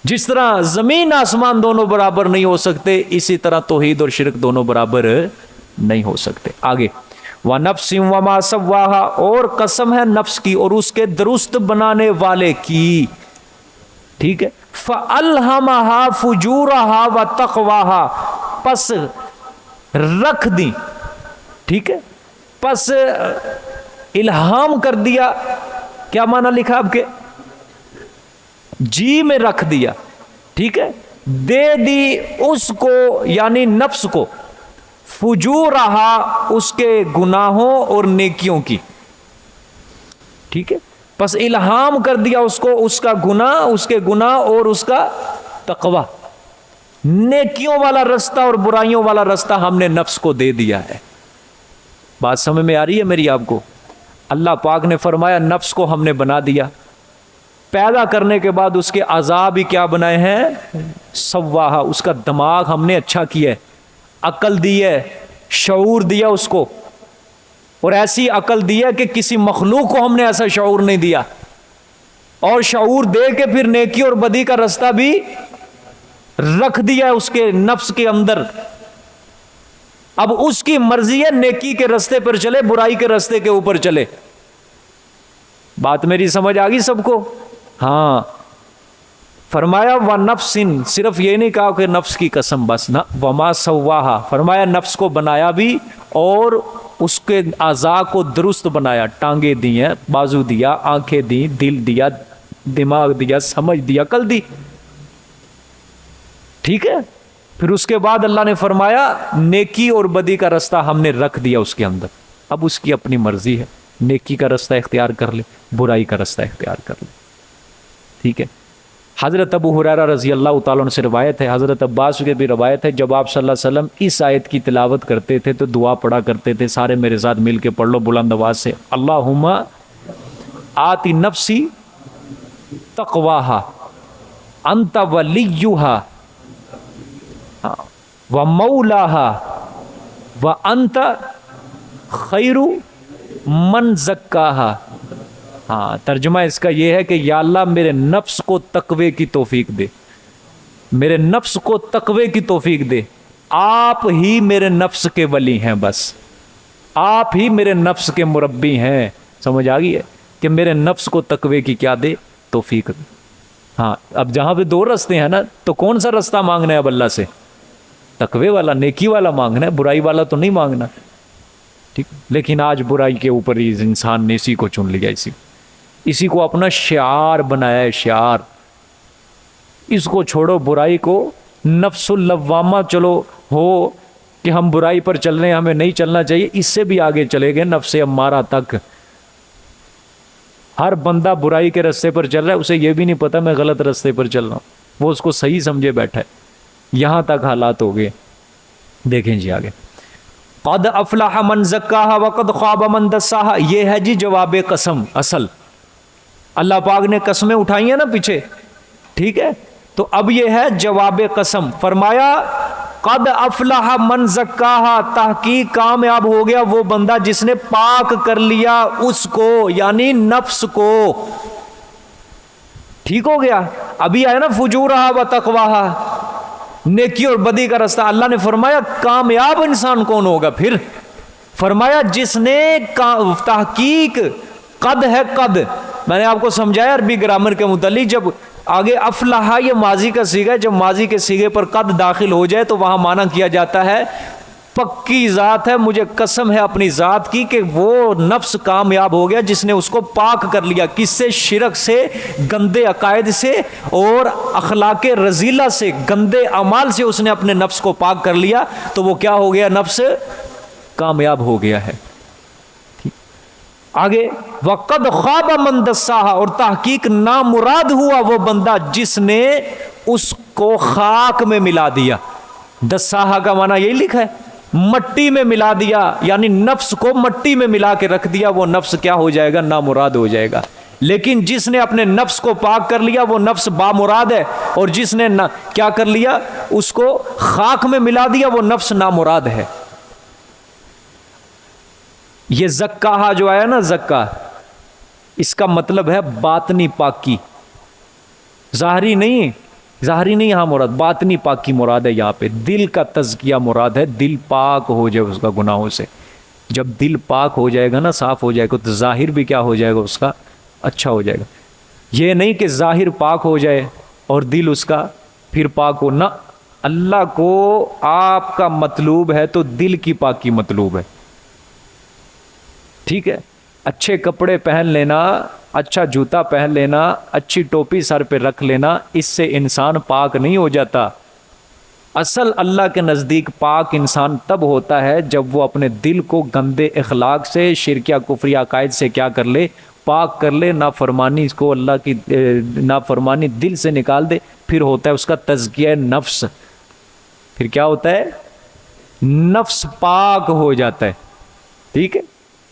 جس طرح زمین آسمان دونوں برابر نہیں ہو سکتے، اسی طرح توحید اور شرک دونوں برابر نہیں ہو سکتے۔ آگے، وَنَفْسٍ وَمَا سَوَّاهَا، اور قسم ہے نفس کی اور اس کے درست بنانے والے کی۔ ٹھیک ہے، فَأَلْهَمَهَا فُجُورَهَا وَتَقْوَاهَا، پس رکھ دی، ٹھیک ہے، پس الہام کر دیا۔ کیا معنی لکھا آپ کے؟ جی میں رکھ دیا، ٹھیک ہے، دے دی اس کو یعنی نفس کو، فجورہا، اس کے گناہوں اور نیکیوں کی، ٹھیک ہے، پس الہام کر دیا اس کو، اس کا گناہ، اس کے گناہ اور اس کا تقوی، نیکیوں والا رستہ اور برائیوں والا رستہ ہم نے نفس کو دے دیا ہے۔ بات سمجھ میں آ رہی ہے میری آپ کو؟ اللہ پاک نے فرمایا نفس کو ہم نے بنا دیا، پیدا کرنے کے بعد اس کے اعضاء بھی کیا بنائے ہیں؟ سواہا، اس کا دماغ ہم نے اچھا کیا ہے، عقل دی ہے، شعور دیا اس کو، اور ایسی عقل دی ہے کہ کسی مخلوق کو ہم نے ایسا شعور نہیں دیا، اور شعور دے کے پھر نیکی اور بدی کا رستہ بھی رکھ دیا ہے اس کے نفس کے اندر۔ اب اس کی مرضی ہے نیکی کے رستے پر چلے، برائی کے رستے کے اوپر چلے۔ بات میری سمجھ آ گئی سب کو؟ ہاں، فرمایا وَنَفْسٍ، صرف یہ نہیں کہا کہ نفس کی قسم بس، نہ، وَمَا سَوَّاهَا، فرمایا نفس کو بنایا بھی اور اس کے اعضاء کو درست بنایا، ٹانگیں دی ہیں، بازو دیا، آنکھیں دی، دل دیا، دماغ دیا، سمجھ دیا، عقل دی، ٹھیک ہے۔ پھر اس کے بعد اللہ نے فرمایا نیکی اور بدی کا رستہ ہم نے رکھ دیا اس کے اندر، اب اس کی اپنی مرضی ہے، نیکی کا رستہ اختیار کر لے، برائی کا رستہ اختیار کر لے، ٹھیک ہے۔ حضرت ابو ہریرہ رضی اللہ تعالیٰ عنہ سے روایت ہے، حضرت عباس کی بھی روایت ہے، جب آپ صلی اللہ علیہ وسلم اس آیت کی تلاوت کرتے تھے تو دعا پڑھا کرتے تھے، سارے میرے ساتھ مل کے پڑھ لو بلند آواز سے، اللہم آتی نفسی تقواہا انت ولیہا ومولاہا وانت خیر من زکاہا۔ ہاں، ترجمہ اس کا یہ ہے کہ یا اللہ میرے نفس کو تقوی کی توفیق دے، میرے نفس کو تقوی کی توفیق دے، آپ ہی میرے نفس کے ولی ہیں، بس آپ ہی میرے نفس کے مربی ہیں۔ سمجھ آ گئی ہے کہ میرے نفس کو تقوی کی کیا دے؟ توفیق دے۔ ہاں، اب جہاں پہ دو رستے ہیں نا، تو کون سا رستہ مانگنا ہے اب اللہ سے؟ تقوی والا، نیکی والا مانگنا ہے، برائی والا تو نہیں مانگنا، ٹھیک۔ لیکن آج برائی کے اوپر ہی انسان نے اسی کو چن لیا، اسی کو اپنا شعار بنایا ہے، شعار۔ اس کو چھوڑو، برائی کو نفس اللوامہ چلو ہو کہ ہم برائی پر چل رہے ہیں، ہمیں نہیں چلنا چاہیے، اس سے بھی آگے چلے گئے نفس امارہ تک۔ ہر بندہ برائی کے رستے پر چل رہا ہے، اسے یہ بھی نہیں پتا میں غلط رستے پر چل رہا ہوں، وہ اس کو صحیح سمجھے بیٹھا ہے۔ یہاں تک حالات ہو گئے۔ دیکھیں جی آگے، قد افلح من زکاہا وقد خواب من دساہا، یہ ہے جی جواب قسم اصل۔ اللہ پاک نے قسمیں اٹھائی ہیں نا پیچھے، ٹھیک ہے، تو اب یہ ہے جواب قسم۔ فرمایا قد افلح من زکاہا، تحقیق کامیاب ہو گیا وہ بندہ جس نے پاک کر لیا اس کو، یعنی نفس کو، ٹھیک ہو گیا۔ ابھی آیا نا فجورہا و تقواہا، نیکی اور بدی کا رستہ۔ اللہ نے فرمایا کامیاب انسان کون ہوگا پھر؟ فرمایا جس نے تحقیق، قد ہے قد، میں نے آپ کو سمجھایا عربی گرامر کے متعلق، جب آگے افلاح یہ ماضی کا صیغہ ہے، جب ماضی کے صیغے پر قد داخل ہو جائے تو وہاں معنی کیا جاتا ہے پکی ذات ہے، مجھے قسم ہے اپنی ذات کی کہ وہ نفس کامیاب ہو گیا جس نے اس کو پاک کر لیا. کس سے؟ شرک سے، گندے عقائد سے اور اخلاق رذیلہ سے، گندے اعمال سے اس نے اپنے نفس کو پاک کر لیا. تو وہ کیا ہو گیا؟ نفس کامیاب ہو گیا ہے. آگے وَقَدْ خَابَ مَنْ دَسَّاهَا، اور تحقیق نامراد ہوا وہ بندہ جس نے اس کو خاک میں ملا دیا. دساہا کا معنی یہی لکھا ہے، مٹی میں ملا دیا، یعنی نفس کو مٹی میں ملا کے رکھ دیا. وہ نفس کیا ہو جائے گا؟ نامراد ہو جائے گا. لیکن جس نے اپنے نفس کو پاک کر لیا وہ نفس بامراد ہے، اور جس نے کیا کر لیا؟ اس کو خاک میں ملا دیا، وہ نفس نامراد ہے. یہ زکاہا جو آیا نا، زکا، اس کا مطلب ہے باطنی پاکی، ظاہری نہیں. ظاہری نہیں یہاں مراد، باطنی پاکی مراد ہے. یہاں پہ دل کا تزکیہ مراد ہے، دل پاک ہو جائے اس کا گناہوں سے. جب دل پاک ہو جائے گا نا، صاف ہو جائے گا، تو ظاہر بھی کیا ہو جائے گا اس کا؟ اچھا ہو جائے گا. یہ نہیں کہ ظاہر پاک ہو جائے اور دل اس کا پھر پاک ہو نہ. اللہ کو آپ کا مطلوب ہے تو دل کی پاکی مطلوب ہے. ٹھیک ہے، اچھے کپڑے پہن لینا، اچھا جوتا پہن لینا، اچھی ٹوپی سر پہ رکھ لینا، اس سے انسان پاک نہیں ہو جاتا. اصل اللہ کے نزدیک پاک انسان تب ہوتا ہے جب وہ اپنے دل کو گندے اخلاق سے، شرکیہ کفری عقائد سے کیا کر لے؟ پاک کر لے. نافرمانی کو، اللہ کی نافرمانی دل سے نکال دے. پھر ہوتا ہے اس کا تزکیہ نفس. پھر کیا ہوتا ہے؟ نفس پاک ہو جاتا ہے. ٹھیک ہے،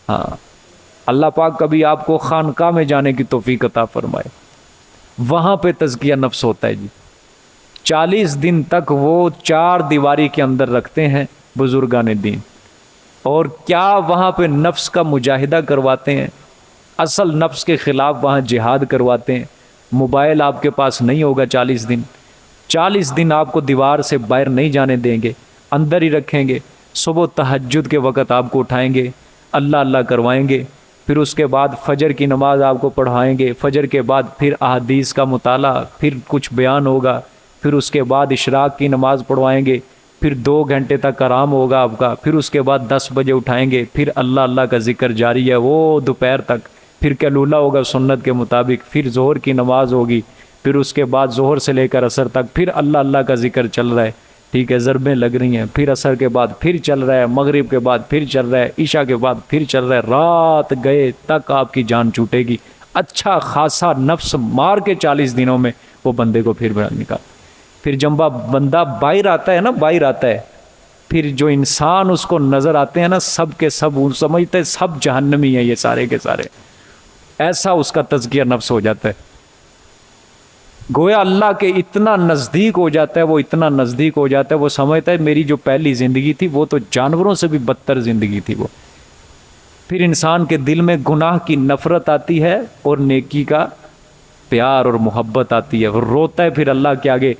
ہاں. اللہ پاک کبھی آپ کو خانقاہ میں جانے کی توفیق عطا فرمائے، وہاں پہ تزکیہ نفس ہوتا ہے جی. 40 دن تک وہ 4 دیواری کے اندر رکھتے ہیں بزرگان دین، اور کیا وہاں پہ نفس کا مجاہدہ کرواتے ہیں، اصل نفس کے خلاف وہاں جہاد کرواتے ہیں. موبائل آپ کے پاس نہیں ہوگا 40 دن. 40 دن آپ کو دیوار سے باہر نہیں جانے دیں گے، اندر ہی رکھیں گے. صبح تہجد کے وقت آپ کو اٹھائیں گے، اللہ اللہ کروائیں گے. پھر اس کے بعد فجر کی نماز آپ کو پڑھائیں گے. فجر کے بعد پھر احادیث کا مطالعہ، پھر کچھ بیان ہوگا. پھر اس کے بعد اشراق کی نماز پڑھوائیں گے. پھر 2 گھنٹے تک آرام ہوگا آپ کا. پھر اس کے بعد 10 بجے اٹھائیں گے. پھر اللہ اللہ کا ذکر جاری ہے وہ دوپہر تک. پھر قیلولہ ہوگا سنت کے مطابق. پھر ظہر کی نماز ہوگی. پھر اس کے بعد ظہر سے لے کر عصر تک پھر اللہ اللہ کا ذکر چل رہا ہے. ٹھیک ہے، ضربیں لگ رہی ہیں. پھر عصر کے بعد پھر چل رہا ہے، مغرب کے بعد پھر چل رہا ہے، عشاء کے بعد پھر چل رہا ہے. رات گئے تک آپ کی جان چھوٹے گی. اچھا خاصا نفس مار کے 40 دنوں میں وہ بندے کو پھر نکال. پھر جب بندہ باہر آتا ہے نا، باہر آتا ہے، پھر جو انسان اس کو نظر آتے ہیں نا، سب کے سب سمجھتے ہیں سب جہنمی ہیں یہ سارے کے سارے. ایسا اس کا تزکیہ نفس ہو جاتا ہے. گویا اللہ کے اتنا نزدیک ہو جاتا ہے، وہ اتنا نزدیک ہو جاتا ہے، وہ سمجھتا ہے میری جو پہلی زندگی تھی وہ تو جانوروں سے بھی بدتر زندگی تھی وہ. پھر انسان کے دل میں گناہ کی نفرت آتی ہے اور نیکی کا پیار اور محبت آتی ہے. وہ روتا ہے پھر اللہ کے آگے.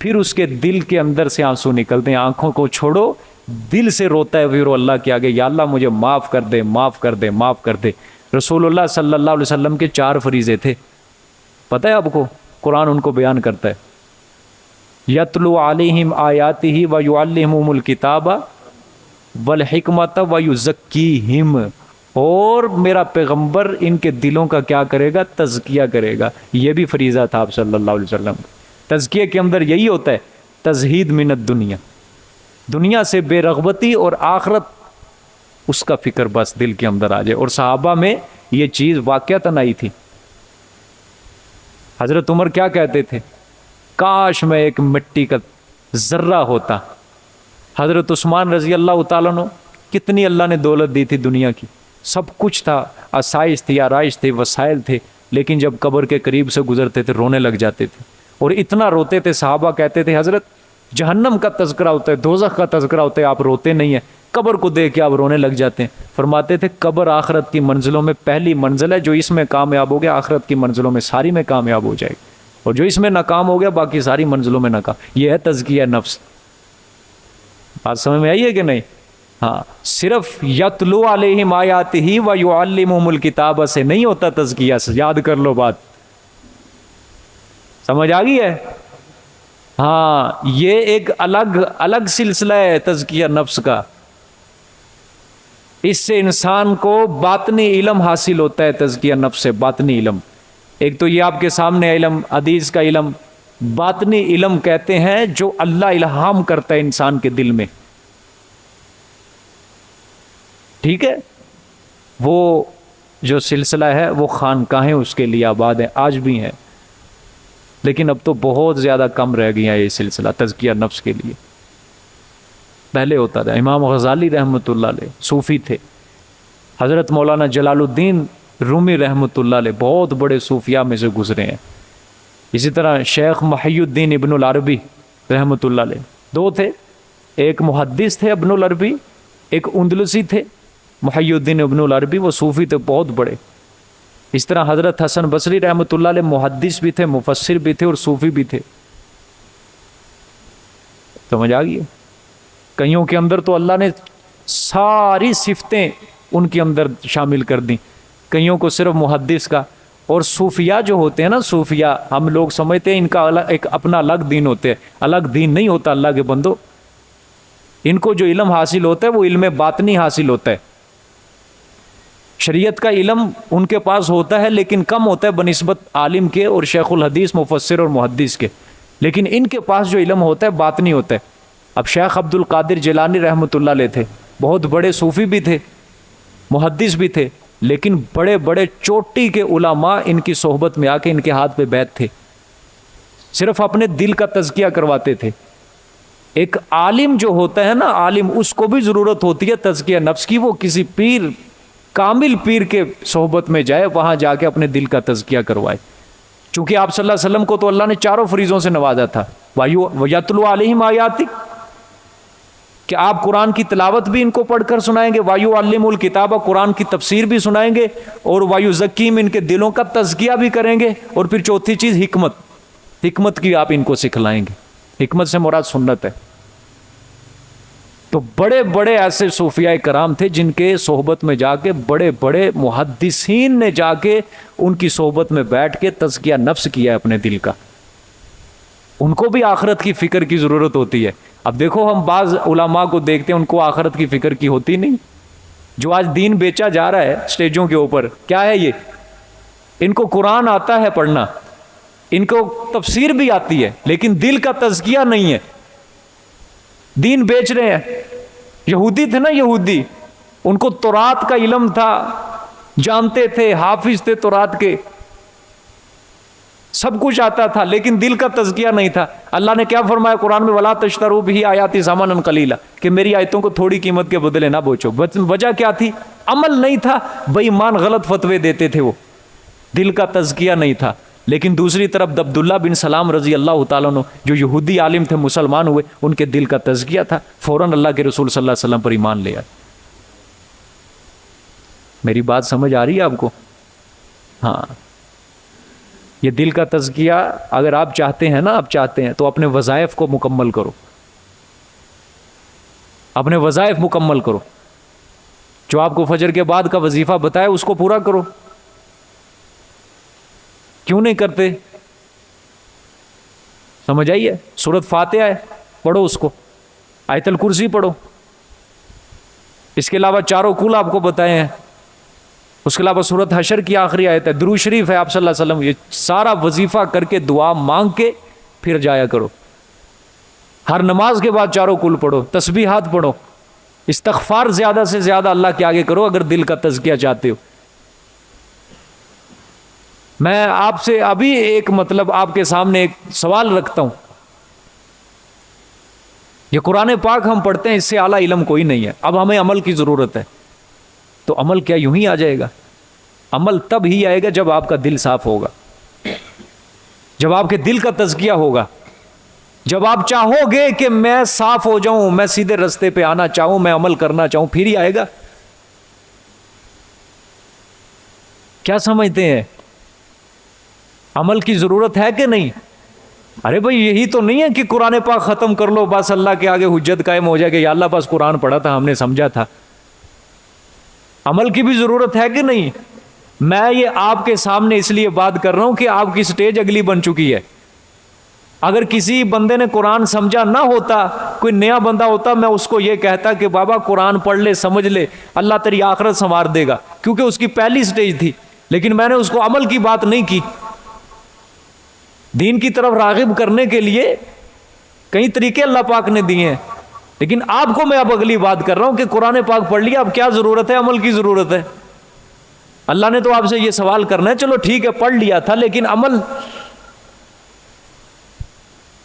پھر اس کے دل کے اندر سے آنسو نکلتے ہیں. آنکھوں کو چھوڑو، دل سے روتا ہے پھر وہ اللہ کے آگے، یا اللہ مجھے معاف کر دے، معاف کر دے، معاف کر دے. رسول اللہ صلی اللہ علیہ وسلم کے 4 فریضے تھے، پتہ ہے آپ کو؟ قرآن ان کو بیان کرتا ہے. یتلو علیہم آیاتہ ویعلمہم الکتاب والحکمت ویزکیہم، اور میرا پیغمبر ان کے دلوں کا کیا کرے گا؟ تزکیہ کرے گا. یہ بھی فریضہ تھا آپ صلی اللہ علیہ وسلم. تزکیہ کے اندر یہی ہوتا ہے، تزہید من الدنیا، دنیا سے بے رغبتی اور آخرت اس کا فکر بس دل کے اندر آ جائے. اور صحابہ میں یہ چیز واقعتاً آئی تھی. حضرت عمر کیا کہتے تھے؟ کاش میں ایک مٹی کا ذرہ ہوتا. حضرت عثمان رضی اللہ تعالیٰ عنہ، کتنی اللہ نے دولت دی تھی دنیا کی، سب کچھ تھا، آسائش تھی، آرائش تھی، وسائل تھے، لیکن جب قبر کے قریب سے گزرتے تھے رونے لگ جاتے تھے. اور اتنا روتے تھے، صحابہ کہتے تھے حضرت جہنم کا تذکرہ ہوتا ہے، دوزخ کا تذکرہ ہوتا ہے، آپ روتے نہیں ہیں، قبر کو دیکھ کے آپ رونے لگ جاتے ہیں. فرماتے تھے قبر آخرت کی منزلوں میں پہلی منزل ہے، جو اس میں کامیاب ہو گیا آخرت کی منزلوں میں ساری میں کامیاب ہو جائے گا، اور جو اس میں ناکام ہو گیا باقی ساری منزلوں میں ناکام. یہ ہے تزکیہ نفس. بات سمجھ میں آئی ہے کہ نہیں؟ ہاں، صرف یتلو علیہم آیاتہ ویعلمہم الکتاب سے نہیں ہوتا تزکیہ. سے یاد کر لو بات، سمجھ آ گئی ہے؟ ہاں، یہ ایک الگ سلسلہ ہے تزکیہ نفس کا. اس سے انسان کو باطنی علم حاصل ہوتا ہے. تزکیہ نفس سے باطنی علم، ایک تو یہ آپ کے سامنے علم حدیث کا علم. باطنی علم کہتے ہیں جو اللہ الہام کرتا ہے انسان کے دل میں. ٹھیک ہے، وہ جو سلسلہ ہے وہ خانقاہیں اس کے لیے آباد ہیں، آج بھی ہیں، لیکن اب تو بہت زیادہ کم رہ گیا ہے یہ سلسلہ تزکیہ نفس کے لیے. پہلے ہوتا تھا. امام غزالی رحمۃ اللہ علیہ صوفی تھے. حضرت مولانا جلال الدین رومی رحمۃ اللہ علیہ بہت بڑے صوفیاء میں سے گزرے ہیں. اسی طرح شیخ محی الدین ابن العربی رحمۃ اللہ علیہ، دو تھے، ایک محدث تھے ابن العربی، ایک اندلسی تھے محی الدین ابن العربی، وہ صوفی تھے بہت بڑے. اس طرح حضرت حسن بصری رحمۃ اللہ علیہ محدث بھی تھے، مفسر بھی تھے اور صوفی بھی تھے. سمجھ آ گئی؟ کئیوں کے اندر تو اللہ نے ساری صفتیں ان کے اندر شامل کر دیں، کئیوں کو صرف محدث کا. اور صوفیاء جو ہوتے ہیں نا، صوفیاء ہم لوگ سمجھتے ہیں ان کا ایک اپنا الگ دین ہوتا ہے. الگ دین نہیں ہوتا اللہ کے بندو. ان کو جو علم حاصل ہوتا ہے وہ علم باطنی حاصل ہوتا ہے. شریعت کا علم ان کے پاس ہوتا ہے لیکن کم ہوتا ہے بنسبت عالم کے اور شیخ الحدیث مفسر اور محدث کے. لیکن ان کے پاس جو علم ہوتا ہے باطنی ہوتا ہے. اب شیخ عبد القادر جیلانی رحمۃ اللہ علیہ تھے، بہت بڑے صوفی بھی تھے، محدث بھی تھے، لیکن بڑے بڑے چوٹی کے علماء ان کی صحبت میں آ کے ان کے ہاتھ پہ بیعت تھے، صرف اپنے دل کا تزکیہ کرواتے تھے. ایک عالم جو ہوتا ہے نا، عالم، اس کو بھی ضرورت ہوتی ہے تزکیہ نفس کی. وہ کسی پیر، کامل پیر کے صحبت میں جائے، وہاں جا کے اپنے دل کا تزکیہ کروائے. چونکہ آپ صلی اللہ علیہ وسلم کو تو اللہ نے چاروں فریضوں سے نوازا تھا. وَيَتْلُو عَلَيْهِمْ آیَاتِكَ، کہ آپ قرآن کی تلاوت بھی ان کو پڑھ کر سنائیں گے. وَيُعَلِّمُ الْكِتَابَ، قرآن کی تفسیر بھی سنائیں گے. اور وَيُزَكِّيهِمْ، ان کے دلوں کا تزکیہ بھی کریں گے. اور پھر چوتھی چیز حکمت کی آپ ان کو سکھلائیں گے. حکمت سے مراد سنت ہے. تو بڑے بڑے ایسے صوفیاء کرام تھے جن کے صحبت میں جا کے، بڑے بڑے محدثین نے جا کے ان کی صحبت میں بیٹھ کے تزکیہ نفس کیا ہے اپنے دل کا. ان کو بھی آخرت کی فکر کی ضرورت ہوتی ہے. اب دیکھو ہم بعض علماء کو دیکھتے ہیں ان کو آخرت کی فکر کی ہوتی نہیں. جو آج دین بیچا جا رہا ہے سٹیجوں کے اوپر، کیا ہے یہ؟ ان کو قرآن آتا ہے پڑھنا، ان کو تفسیر بھی آتی ہے، لیکن دل کا تزکیہ نہیں ہے. دین بیچ رہے ہیں. یہودی تھے نا، یہودی، ان کو تورات کا علم تھا، جانتے تھے، حافظ تھے تورات کے، سب کچھ آتا تھا، لیکن دل کا تزکیہ نہیں تھا. اللہ نے کیا فرمایا قرآن میں؟ وَلَا تَشْتَرُوا بِهِ آیَاتِي ثَمَنًا قَلِيلًا، کہ میری آیتوں کو تھوڑی قیمت کے بدلے نہ بیچو. وجہ کیا تھی؟ عمل نہیں تھا. بے ایمان غلط فتوے دیتے تھے، وہ دل کا تزکیہ نہیں تھا. لیکن دوسری طرف عبداللہ بن سلام رضی اللہ تعالیٰ عنہ، جو یہودی عالم تھے، مسلمان ہوئے، ان کے دل کا تزکیہ تھا، فوراً اللہ کے رسول صلی اللہ علیہ وسلم پر ایمان لے آئے. میری بات سمجھ آ رہی ہے آپ کو؟ ہاں، یہ دل کا تزکیہ اگر آپ چاہتے ہیں نا، آپ چاہتے ہیں تو اپنے وظائف کو مکمل کرو. اپنے وظائف مکمل کرو. جو آپ کو فجر کے بعد کا وظیفہ بتایا اس کو پورا کرو. کیوں نہیں کرتے؟ سمجھ آئیے؟ سورۃ فاتحہ ہے، پڑھو اس کو. آیت الکرسی پڑھو. اس کے علاوہ چاروں کل آپ کو بتائے ہیں. اس کے علاوہ سورۃ حشر کی آخری آیت ہے، درود شریف ہے آپ صلی اللہ علیہ وسلم. یہ سارا وظیفہ کر کے دعا مانگ کے پھر جایا کرو. ہر نماز کے بعد چاروں کل پڑھو، تسبیحات پڑھو، استغفار زیادہ سے زیادہ اللہ کے آگے کرو اگر دل کا تزکیہ چاہتے ہو. میں آپ سے ابھی ایک آپ کے سامنے ایک سوال رکھتا ہوں. یہ قرآن پاک ہم پڑھتے ہیں، اس سے اعلیٰ علم کوئی نہیں ہے. اب ہمیں عمل کی ضرورت ہے. تو عمل کیا یوں ہی آ جائے گا؟ عمل تب ہی آئے گا جب آپ کا دل صاف ہوگا، جب آپ کے دل کا تزکیہ ہوگا، جب آپ چاہو گے کہ میں صاف ہو جاؤں، میں سیدھے رستے پہ آنا چاہوں، میں عمل کرنا چاہوں، پھر ہی آئے گا. کیا سمجھتے ہیں؟ عمل کی ضرورت ہے کہ نہیں؟ ارے بھائی یہی تو نہیں ہے کہ قرآن پاک ختم کر لو بس اللہ کے آگے حجت قائم ہو جائے کہ یا اللہ بس قرآن پڑھا تھا، ہم نے سمجھا تھا. عمل کی بھی ضرورت ہے کہ نہیں؟ میں یہ آپ کے سامنے اس لیے بات کر رہا ہوں کہ آپ کی سٹیج اگلی بن چکی ہے. اگر کسی بندے نے قرآن سمجھا نہ ہوتا، کوئی نیا بندہ ہوتا، میں اس کو یہ کہتا کہ بابا قرآن پڑھ لے، سمجھ لے، اللہ تیری آخرت سنوار دے گا، کیونکہ اس کی پہلی سٹیج تھی. لیکن میں نے اس کو عمل کی بات نہیں کی. دین کی طرف راغب کرنے کے لیے کئی طریقے اللہ پاک نے دیے ہیں، لیکن آپ کو میں اب اگلی بات کر رہا ہوں کہ قرآن پاک پڑھ لیا، اب کیا ضرورت ہے؟ عمل کی ضرورت ہے. اللہ نے تو آپ سے یہ سوال کرنا ہے، چلو ٹھیک ہے پڑھ لیا تھا، لیکن عمل،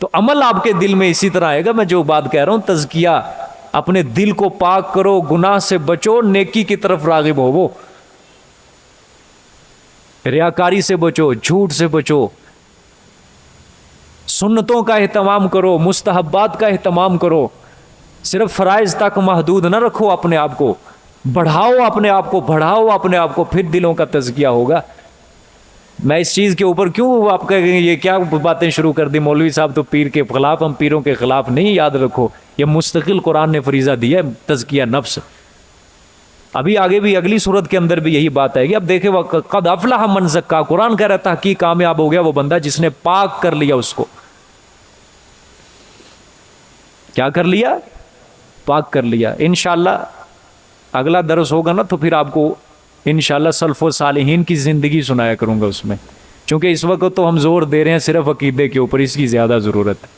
تو عمل آپ کے دل میں اسی طرح آئے گا. میں جو بات کہہ رہا ہوں تزکیہ، اپنے دل کو پاک کرو، گناہ سے بچو، نیکی کی طرف راغب ہو، ریاکاری سے بچو، جھوٹ سے بچو، سنتوں کا اہتمام کرو، مستحبات کا اہتمام کرو. صرف فرائض تک محدود نہ رکھو اپنے آپ کو، بڑھاؤ اپنے آپ کو، بڑھاؤ اپنے آپ کو، پھر دلوں کا تزکیہ ہوگا. میں اس چیز کے اوپر کیوں آپ کہیں گے یہ کیا باتیں شروع کر دی مولوی صاحب، تو پیر کے خلاف، ہم پیروں کے خلاف نہیں. یاد رکھو یہ مستقل قرآن نے فریضہ دیا ہے، تزکیہ نفس. ابھی آگے بھی اگلی صورت کے اندر بھی یہی بات آئے گی. اب دیکھیں قد افلح من زکا، قرآن کہہ رہا تھا کہ کامیاب ہو گیا وہ بندہ جس نے پاک کر لیا اس کو. کیا کر لیا؟ پاک کر لیا. انشاءاللہ اگلا درس ہوگا نا تو پھر آپ کو انشاءاللہ سلف و صالحین کی زندگی سنایا کروں گا اس میں، چونکہ اس وقت تو ہم زور دے رہے ہیں صرف عقیدے کے اوپر، اس کی زیادہ ضرورت ہے.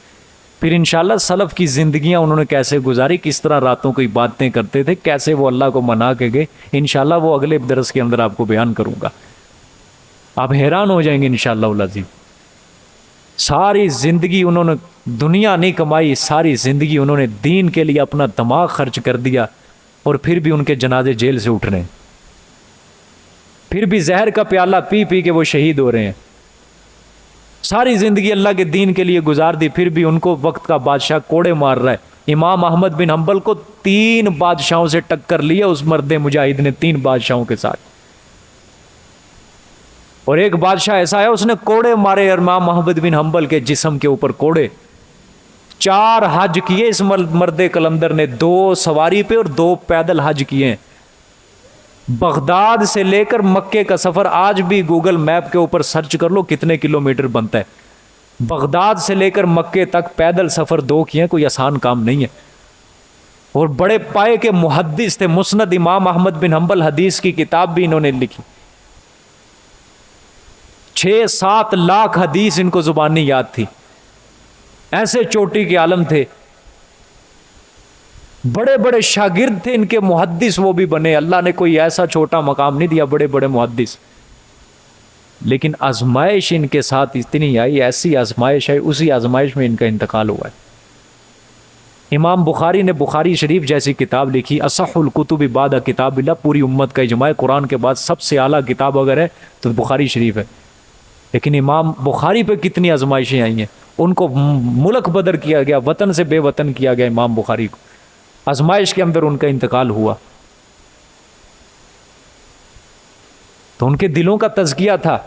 پھر انشاءاللہ سلف کی زندگیاں انہوں نے کیسے گزاری، کس طرح راتوں کو باتیں کرتے تھے، کیسے وہ اللہ کو منا کے گئے، انشاءاللہ وہ اگلے درس کے اندر آپ کو بیان کروں گا. آپ حیران ہو جائیں گے انشاءاللہ العزیز. ساری زندگی انہوں نے دنیا نہیں کمائی، ساری زندگی انہوں نے دین کے لیے اپنا دماغ خرچ کر دیا، اور پھر بھی ان کے جنازے جیل سے اٹھ رہے ہیں، پھر بھی زہر کا پیالہ پی پی کے وہ شہید ہو رہے ہیں. ساری زندگی اللہ کے دین کے لیے گزار دی، پھر بھی ان کو وقت کا بادشاہ کوڑے مار رہا ہے. امام احمد بن حنبل کو 3 بادشاہوں سے ٹکر لیا اس مرد مجاہد نے، 3 بادشاہوں کے ساتھ. اور ایک بادشاہ ایسا ہے اس نے کوڑے مارے امام احمد بن حنبل کے جسم کے اوپر کوڑے. 4 حج کیے اس مرد کلندر نے، 2 سواری پہ اور 2 پیدل حج کیے ہیں. بغداد سے لے کر مکے کا سفر آج بھی گوگل میپ کے اوپر سرچ کر لو کتنے کلومیٹر بنتا ہے. بغداد سے لے کر مکے تک پیدل سفر 2 کیے ہیں، کوئی آسان کام نہیں ہے. اور بڑے پائے کے محدث تھے. مسند امام احمد بن حنبل حدیث کی کتاب بھی انہوں نے لکھی. 6-7 لاکھ حدیث ان کو زبانی یاد تھی. ایسے چوٹی کے عالم تھے، بڑے بڑے شاگرد تھے ان کے، محدث وہ بھی بنے. اللہ نے کوئی ایسا چھوٹا مقام نہیں دیا، بڑے بڑے محدث. لیکن آزمائش ان کے ساتھ اتنی آئی، ایسی آزمائش آئی، اسی آزمائش میں ان کا انتقال ہوا ہے. امام بخاری نے بخاری شریف جیسی کتاب لکھی، اصح الکتب بعد کتاب اللہ. پوری امت کا اجماع ہے قرآن کے بعد سب سے اعلیٰ کتاب اگر ہے تو بخاری شریف ہے. لیکن امام بخاری پہ کتنی آزمائشیں آئی ہیں. ان کو ملک بدر کیا گیا، وطن سے بے وطن کیا گیا امام بخاری کو. آزمائش کے اندر ان کا انتقال ہوا. تو ان کے دلوں کا تزکیہ تھا.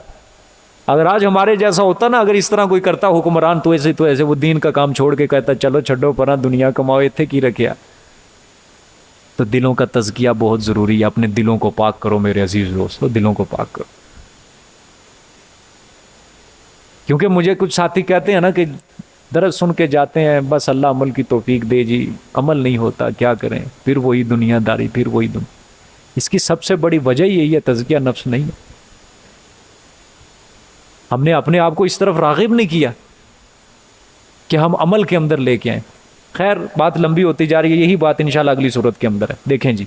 اگر آج ہمارے جیسا ہوتا نا، اگر اس طرح کوئی کرتا حکمران تو ایسے وہ دین کا کام چھوڑ کے کہتا چلو چھڈو پرا، دنیا کماؤ، اتنے کی رکھیا. تو دلوں کا تزکیہ بہت ضروری ہے. اپنے دلوں کو پاک کرو میرے عزیز دوستو، دلوں کو پاک کرو. کیونکہ مجھے کچھ ساتھی کہتے ہیں نا کہ درس سن کے جاتے ہیں، بس اللہ عمل کی توفیق دے جی، عمل نہیں ہوتا، کیا کریں، پھر وہی دنیا داری، پھر وہی دنیا. اس کی سب سے بڑی وجہ یہی ہے، تزکیہ نفس نہیں ہے. ہم نے اپنے آپ کو اس طرف راغب نہیں کیا کہ ہم عمل کے اندر لے کے آئیں. خیر بات لمبی ہوتی جا رہی ہے، یہی بات انشاءاللہ اگلی صورت کے اندر ہے. دیکھیں جی،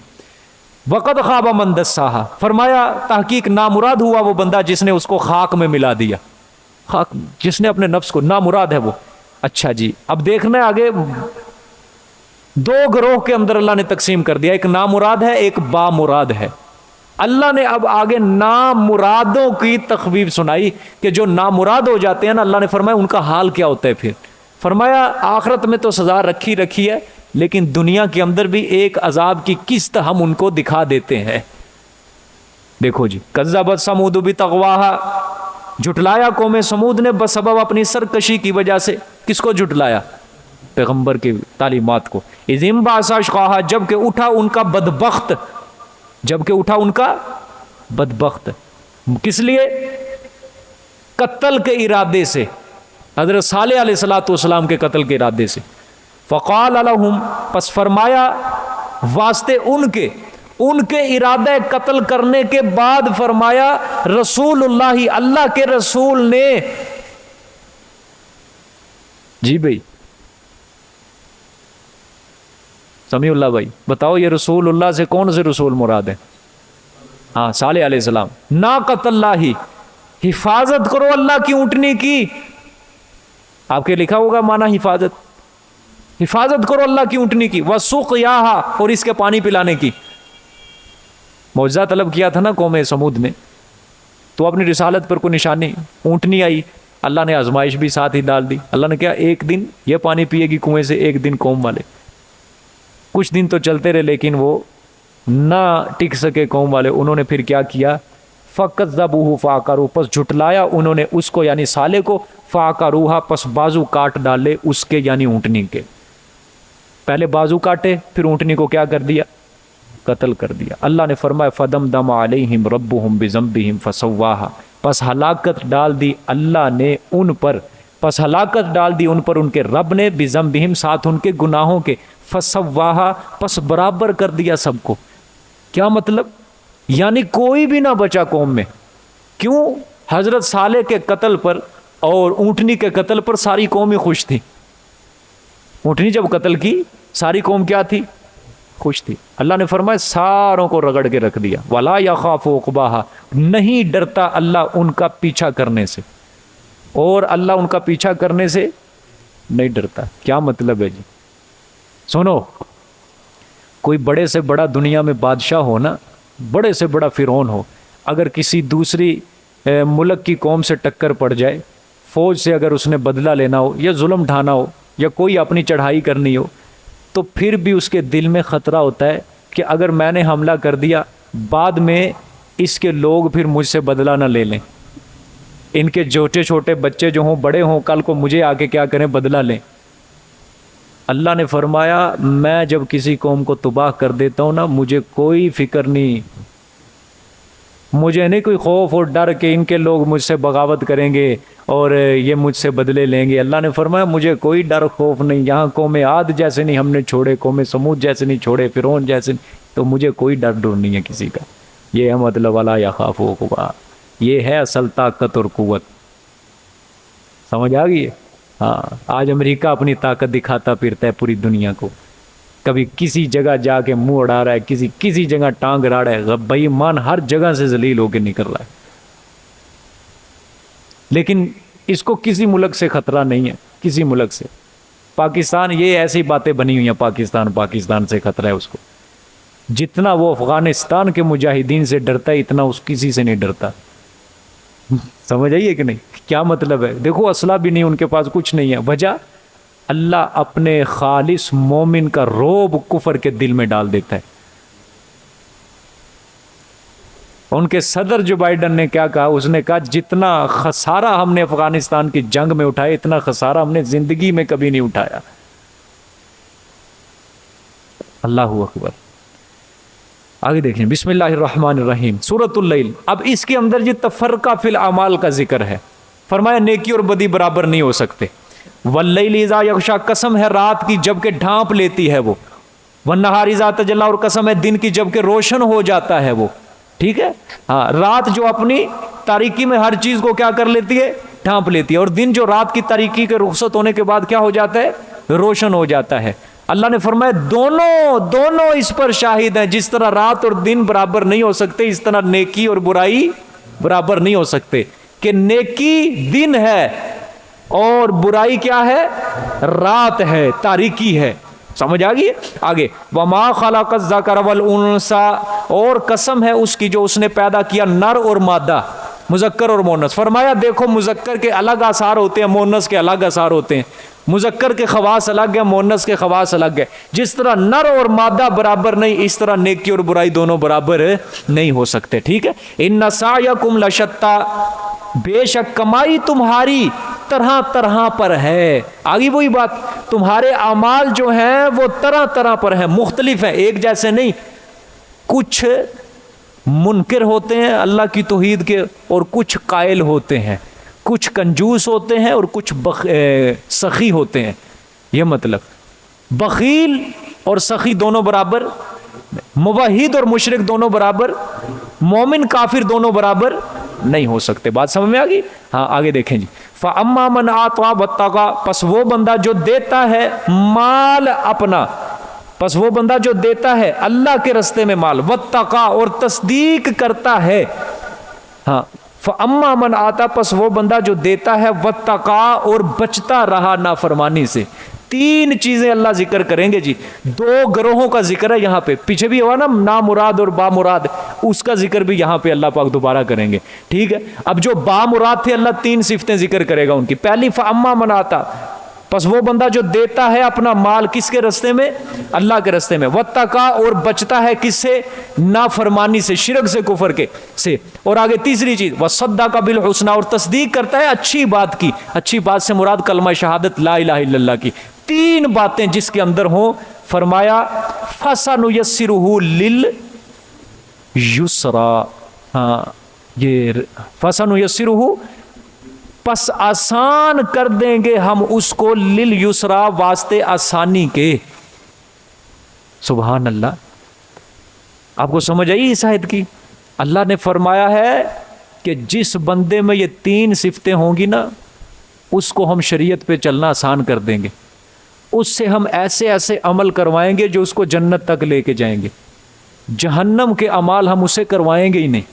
وقد خواب من دساہا، فرمایا تحقیق نامراد ہوا وہ بندہ جس نے اس کو خاک میں ملا دیا. خاک، جس نے اپنے نفس کو، نامراد ہے وہ. اچھا جی، اب دیکھنا ہے آگے 2 گروہ کے اندر اللہ نے تقسیم کر دیا، ایک نامراد ہے، ایک بامراد ہے. اللہ نے اب آگے نامرادوں کی تخویف سنائی کہ جو نامراد ہو جاتے ہیں نا، اللہ نے فرمایا ان کا حال کیا ہوتا ہے. پھر فرمایا آخرت میں تو سزا رکھی ہے، لیکن دنیا کے اندر بھی ایک عذاب کی قسط ہم ان کو دکھا دیتے ہیں. دیکھو جی، کذبت ثمود بطغواہا، جھٹلایا قوم سمود نے بسبب اپنی سرکشی کی وجہ سے. کس کو جھٹلایا؟ پیغمبر کی تعلیمات کو. اذ انبعث اشقاہا، جب کہ اٹھا ان کا بدبخت، جب کہ اٹھا ان کا بدبخت. کس لیے؟ قتل کے ارادے سے. حضرت صالح علیہ الصلوۃ والسلام کے قتل کے ارادے سے. فقال لهم، پس فرمایا واسطے ان کے ارادہ قتل کرنے کے بعد فرمایا رسول اللہ، اللہ کے رسول نے. جی بھائی سمیع اللہ بھائی بتاؤ یہ رسول اللہ سے کون سے رسول مراد ہے؟ ہاں صالح علیہ السلام. ناقۃ اللہ، حفاظت کرو اللہ کی اونٹنی کی. آپ کے لکھا ہوگا معنی حفاظت کرو اللہ کی اونٹنی کی. وسقیاہا، اور اس کے پانی پلانے کی. معجزہ طلب کیا تھا نا قوم سمود نے، تو اپنی رسالت پر کوئی نشانی، اونٹنی آئی، اللہ نے آزمائش بھی ساتھ ہی ڈال دی. اللہ نے کیا ایک دن یہ پانی پیے گی کنویں سے، ایک دن قوم والے. کچھ دن تو چلتے رہے لیکن وہ نہ ٹک سکے قوم والے. انہوں نے پھر کیا کیا؟ فَكَذَّبُوهُ فَعَقَرُوهُ، پس جھٹلایا انہوں نے اس کو یعنی صالح کو. فَعَقَرُوهَا، پس بازو کاٹ ڈالے اس کے یعنی اونٹنی کے. پہلے بازو کاٹے پھر اونٹنی کو کیا کر دیا؟ قتل کر دیا. اللہ نے فرمایا فَدَمْدَمَ عَلَيْهِمْ رَبُّهُمْ بِذَنبِهِمْ فَسَوَّاهَا، پس ہلاکت ڈال دی اللہ نے ان پر، پس ہلاکت ڈال دی ان پر ان کے رب نے، بِذَنبِهِمْ ساتھ ان کے گناہوں کے، فَسَوَّاهَا پس برابر کر دیا سب کو. کیا مطلب؟ یعنی کوئی بھی نہ بچا قوم میں. کیوں؟ حضرت صالح کے قتل پر اور اونٹنی کے قتل پر ساری قوم ہی خوش تھی. اونٹنی جب قتل کی ساری قوم کیا تھی؟ خوش تھی. اللہ نے فرمایا ساروں کو رگڑ کے رکھ دیا. وَلَا يَخَافُ عُقْبَاهَا، نہیں ڈرتا اللہ ان کا پیچھا کرنے سے، اور اللہ ان کا پیچھا کرنے سے نہیں ڈرتا. کیا مطلب ہے جی؟ سنو، کوئی بڑے سے بڑا دنیا میں بادشاہ ہو نا، بڑے سے بڑا فرعون ہو، اگر کسی دوسری ملک کی قوم سے ٹکر پڑ جائے، فوج سے اگر اس نے بدلہ لینا ہو یا ظلم ڈھانا ہو یا کوئی اپنی چڑھائی کرنی ہو، تو پھر بھی اس کے دل میں خطرہ ہوتا ہے کہ اگر میں نے حملہ کر دیا بعد میں اس کے لوگ پھر مجھ سے بدلہ نہ لے لیں، ان کے چھوٹے چھوٹے بچے جو ہوں بڑے ہوں کل کو مجھے آ کے کیا کریں؟ بدلہ لیں. اللہ نے فرمایا میں جب کسی قوم کو تباہ کر دیتا ہوں نا، مجھے کوئی فکر نہیں، مجھے نہیں کوئی خوف اور ڈر کہ ان کے لوگ مجھ سے بغاوت کریں گے اور یہ مجھ سے بدلے لیں گے. اللہ نے فرمایا مجھے کوئی ڈر خوف نہیں. یہاں قوم عاد جیسے نہیں ہم نے چھوڑے، قوم سمود جیسے نہیں چھوڑے، فرعون جیسے نہیں، تو مجھے کوئی ڈر ڈر نہیں ہے کسی کا. یہ ہے مطلب وَلَا يَخَافُ عُقْبَاهَا، یہ ہے اصل طاقت اور قوت. سمجھ آ گئی ہے؟ ہاں آج امریکہ اپنی طاقت دکھاتا پھرتا ہے پوری دنیا کو، کبھی کسی جگہ جا کے منہ اڑا رہا ہے، کسی جگہ ٹانگ اڑا رہا ہے، بے ایمان ہر جگہ سے ذلیل ہو کے نکل رہا ہے. لیکن اس کو کسی ملک سے خطرہ نہیں ہے، کسی ملک سے. پاکستان یہ ایسی باتیں بنی ہوئی ہیں، پاکستان سے خطرہ ہے اس کو. جتنا وہ افغانستان کے مجاہدین سے ڈرتا ہے اتنا اس کسی سے نہیں ڈرتا. سمجھ آئیے کہ نہیں؟ کیا مطلب ہے؟ دیکھو اسلحہ بھی نہیں ان کے پاس، کچھ نہیں ہے. وجہ اللہ اپنے خالص مومن کا رعب کفر کے دل میں ڈال دیتا ہے. ان کے صدر جو بائیڈن نے کیا کہا؟ اس نے کہا جتنا خسارہ ہم نے افغانستان کی جنگ میں اٹھایا اتنا خسارہ ہم نے زندگی میں کبھی نہیں اٹھایا. اللہ اکبر. آگے دیکھیں بسم اللہ الرحمن الرحیم، سورۃ اللیل. اب اس کے اندر یہ تفرقہ فی الاعمال کا ذکر ہے. فرمایا نیکی اور بدی برابر نہیں ہو سکتے. واللیل اذا یغشا، قسم ہے رات کی جب کہ ڈھانپ لیتی ہے وہ. والنہار اذا تجلی، اور قسم ہے دن کی جب کہ روشن ہو جاتا ہے وہ. ٹھیک ہے؟ ہاں رات جو اپنی تاریکی میں ہر چیز کو کیا کر لیتی ہے؟ ڈھانپ لیتی ہے. اور دن جو رات کی تاریکی کے رخصت ہونے کے بعد کیا ہو جاتا ہے؟ روشن ہو جاتا ہے. اللہ نے فرمایا دونوں اس پر شاہد ہیں. جس طرح رات اور دن برابر نہیں ہو سکتے اس طرح نیکی اور برائی برابر نہیں ہو سکتے. کہ نیکی دن ہے اور برائی کیا ہے؟ رات ہے، تاریکی ہے. سمجھ آ گئی؟ آگے وما خلق الذکر والانثى، اور قسم ہے اس کی جو اس نے پیدا کیا نر اور مادہ، مذکر اور مؤنث. فرمایا دیکھو مذکر کے الگ آثار ہوتے ہیں، مؤنث کے الگ آثار ہوتے ہیں. مذکر کے خواص الگ ہے، مؤنث کے خواص الگ ہے. جس طرح نر اور مادہ برابر نہیں، اس طرح نیکی اور برائی دونوں برابر نہیں ہو سکتے. ٹھیک ہے؟ ان سعیکم لشتی، بے شک کمائی تمہاری طرح طرح پر ہے. آگے وہی بات، تمہارے اعمال جو ہیں وہ طرح طرح پر ہیں، مختلف ہیں، ایک جیسے نہیں. کچھ منکر ہوتے ہیں اللہ کی توحید کے اور کچھ قائل ہوتے ہیں. کچھ کنجوس ہوتے ہیں اور کچھ سخی ہوتے ہیں. یہ مطلب بخیل اور سخی دونوں برابر، موحد اور مشرک دونوں برابر، مومن کافر دونوں برابر نہیں ہو سکتے. بات سمجھ میں آ گئی؟ ہاں آگے دیکھیں جی. فَأَمَّا مَنْ آتَا وَاتَّقَى، پس وہ بندہ جو دیتا ہے مال اپنا، پس وہ بندہ جو دیتا ہے اللہ کے رستے میں مال، وَاتَّقَى اور تصدیق کرتا ہے. ہاں فَأَمَّا مَنْ آتَا، پس وہ بندہ جو دیتا ہے، وَاتَّقَى اور بچتا رہا نافرمانی سے. تین چیزیں اللہ ذکر کریں گے جی. دو گروہوں کا ذکر ہے یہاں پہ، پیچھے بھی ہوا نا نامراد اور بامراد، اس کا ذکر بھی یہاں پہ اللہ پاک دوبارہ کریں گے. ٹھیک ہے، اب جو بامراد تھے اللہ تین صفتیں ذکر کرے گا ان کی. پہلی فَأَمَّا مَنْ آتَا، پس وہ بندہ جو دیتا ہے اپنا مال کس کے رستے میں؟ اللہ کے رستے میں. وَاتَّقَى اور بچتا ہے کس سے؟ نافرمانی سے، شرک سے، کفر کے سے. اور آگے تیسری چیز وَصَدَّقَ بِالْحُسْنَى اور تصدیق کرتا ہے اچھی بات کی. اچھی بات سے مراد کلمہ شہادت لا الہ الا اللہ کی. تین باتیں جس کے اندر ہوں، فرمایا فَسَنُيَسِّرُهُ لِلْيُسْرَى. ہاں یہ فَسَنُيَسِّرُهُ پس آسان کر دیں گے ہم اس کو، لِلْيُسْرَى واسطے آسانی کے. سبحان اللہ. آپ کو سمجھ آئی اس آیت کی؟ اللہ نے فرمایا ہے کہ جس بندے میں یہ تین صفتیں ہوں گی نا، اس کو ہم شریعت پہ چلنا آسان کر دیں گے. اس سے ہم ایسے ایسے عمل کروائیں گے جو اس کو جنت تک لے کے جائیں گے. جہنم کے اعمال ہم اسے کروائیں گے ہی نہیں.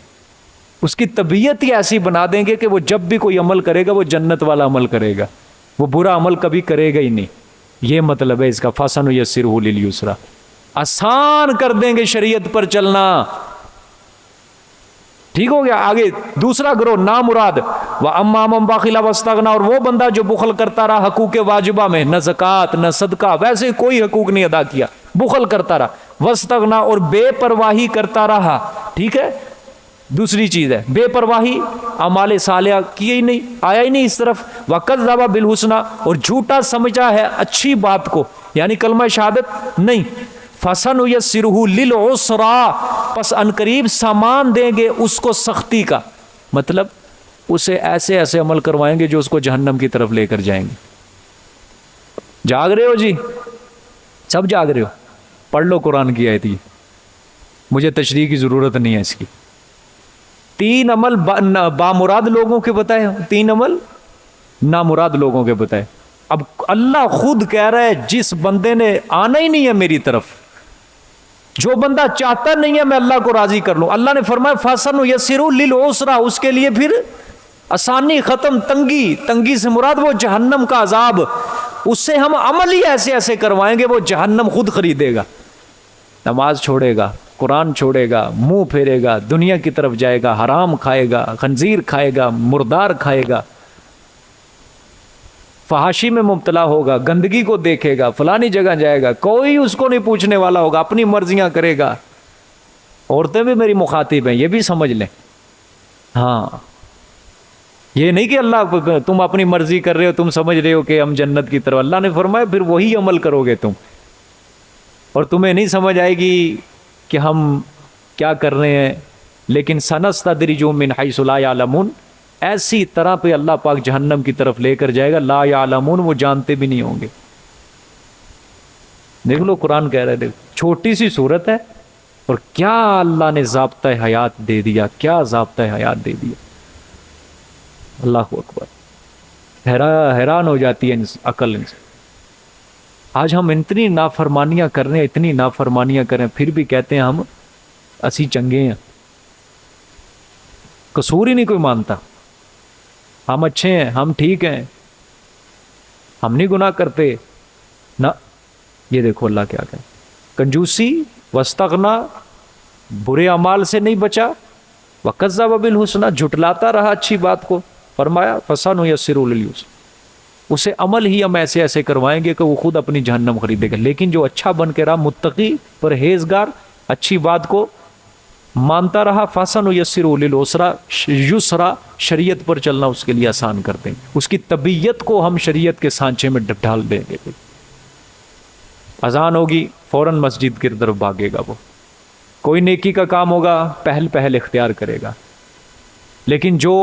اس کی طبیعت ہی ایسی بنا دیں گے کہ وہ جب بھی کوئی عمل کرے گا وہ جنت والا عمل کرے گا، وہ برا عمل کبھی کرے گا ہی نہیں. یہ مطلب ہے اس کا فَسَنُيَسِّرُهُ لِلْيُسْرَى، آسان کر دیں گے شریعت پر چلنا. ٹھیک ہو گیا. آگے دوسرا گروہ نامراد، وَأَمَّا مَنْ بَخِلَ وَاسْتَغْنَىٰ اور وہ بندہ جو بخل کرتا رہا حقوق واجبہ میں، نہ زکوٰۃ نہ صدقہ، ویسے کوئی حقوق نہیں ادا کیا، بخل کرتا رہا. وَاسْتَغْنَىٰ اور بے پرواہی کرتا رہا. ٹھیک ہے، دوسری چیز ہے بے پرواہی، اعمال صالحہ کیے ہی نہیں، آیا ہی نہیں اس طرف. وَكَذَّبَ بِالْحُسْنَىٰ اور جھوٹا سمجھا ہے اچھی بات کو، یعنی کلمہ شہادت نہیں. فَسَنُيَسِّرُهُ لِلْعُسْرَىٰ پس انقریب سامان دیں گے اس کو سختی کا. مطلب اسے ایسے ایسے عمل کروائیں گے جو اس کو جہنم کی طرف لے کر جائیں گے. جاگ رہے ہو جی؟ سب جاگ رہے ہو؟ پڑھ لو قرآن کی آیت. مجھے تشریح کی ضرورت نہیں ہے اس کی. تین عمل بامراد لوگوں کے بتائے، تین عمل نامراد لوگوں کے بتائے. اب اللہ خود کہہ رہا ہے جس بندے نے آنا ہی نہیں ہے میری طرف، جو بندہ چاہتا نہیں ہے میں اللہ کو راضی کر لوں، اللہ نے فرمایا فَسَنُيَسِّرُهُ لِلْعُسْرَىٰ اس کے لیے پھر آسانی ختم. تنگی سے مراد وہ جہنم کا عذاب، اس سے ہم عمل ہی ایسے ایسے کروائیں گے وہ جہنم خود خریدے گا. نماز چھوڑے گا، قرآن چھوڑے گا، منہ پھیرے گا، دنیا کی طرف جائے گا، حرام کھائے گا، خنزیر کھائے گا، مردار کھائے گا، فحاشی میں مبتلا ہوگا، گندگی کو دیکھے گا، فلانی جگہ جائے گا، کوئی اس کو نہیں پوچھنے والا ہوگا، اپنی مرضیاں کرے گا. عورتیں بھی میری مخاطب ہیں، یہ بھی سمجھ لیں. ہاں یہ نہیں کہ اللہ تم اپنی مرضی کر رہے ہو، تم سمجھ رہے ہو کہ ہم جنت کی طرف. اللہ نے فرمایا پھر وہی عمل کرو گے تم، اور تمہیں نہیں سمجھ آئے گی کہ ہم کیا کر رہے ہیں. لیکن سنستدرجہم من حیث لا یعلمون، ایسی طرح پہ اللہ پاک جہنم کی طرف لے کر جائے گا، لا یعلمون وہ جانتے بھی نہیں ہوں گے. دیکھ لو قرآن کہہ رہے، دیکھ چھوٹی سی صورت ہے اور کیا اللہ نے ضابطہ حیات دے دیا، کیا ضابطہ حیات دے دیا. اللہ اکبر. حیران ہو جاتی ہے عقل ان سے. آج ہم اتنی نافرمانیاں کر رہے ہیں، اتنی نافرمانیاں کریں، پھر بھی کہتے ہیں ہم اسی چنگے ہیں. قصور ہی نہیں کوئی مانتا، ہم اچھے ہیں، ہم ٹھیک ہیں، ہم نہیں گناہ کرتے نہ. یہ دیکھو اللہ کیا کہے، کنجوسی واستغنا، برے اعمال سے نہیں بچا، وکذب بالحسنى جھٹلاتا رہا اچھی بات کو. فرمایا فسنيسره لليسرى اسے عمل ہی ہم ایسے ایسے کروائیں گے کہ وہ خود اپنی جہنم خریدے گا. لیکن جو اچھا بن کے رہا، متقی پرہیزگار، اچھی بات کو مانتا رہا، فسنيسره للعسرى یسرا شریعت پر چلنا اس کے لیے آسان کر دیں گے. اس کی طبیعت کو ہم شریعت کے سانچے میں ڈھال دیں گے. اذان ہوگی فوراً مسجد کی طرف بھاگے گا، وہ کوئی نیکی کا کام ہوگا پہل اختیار کرے گا. لیکن جو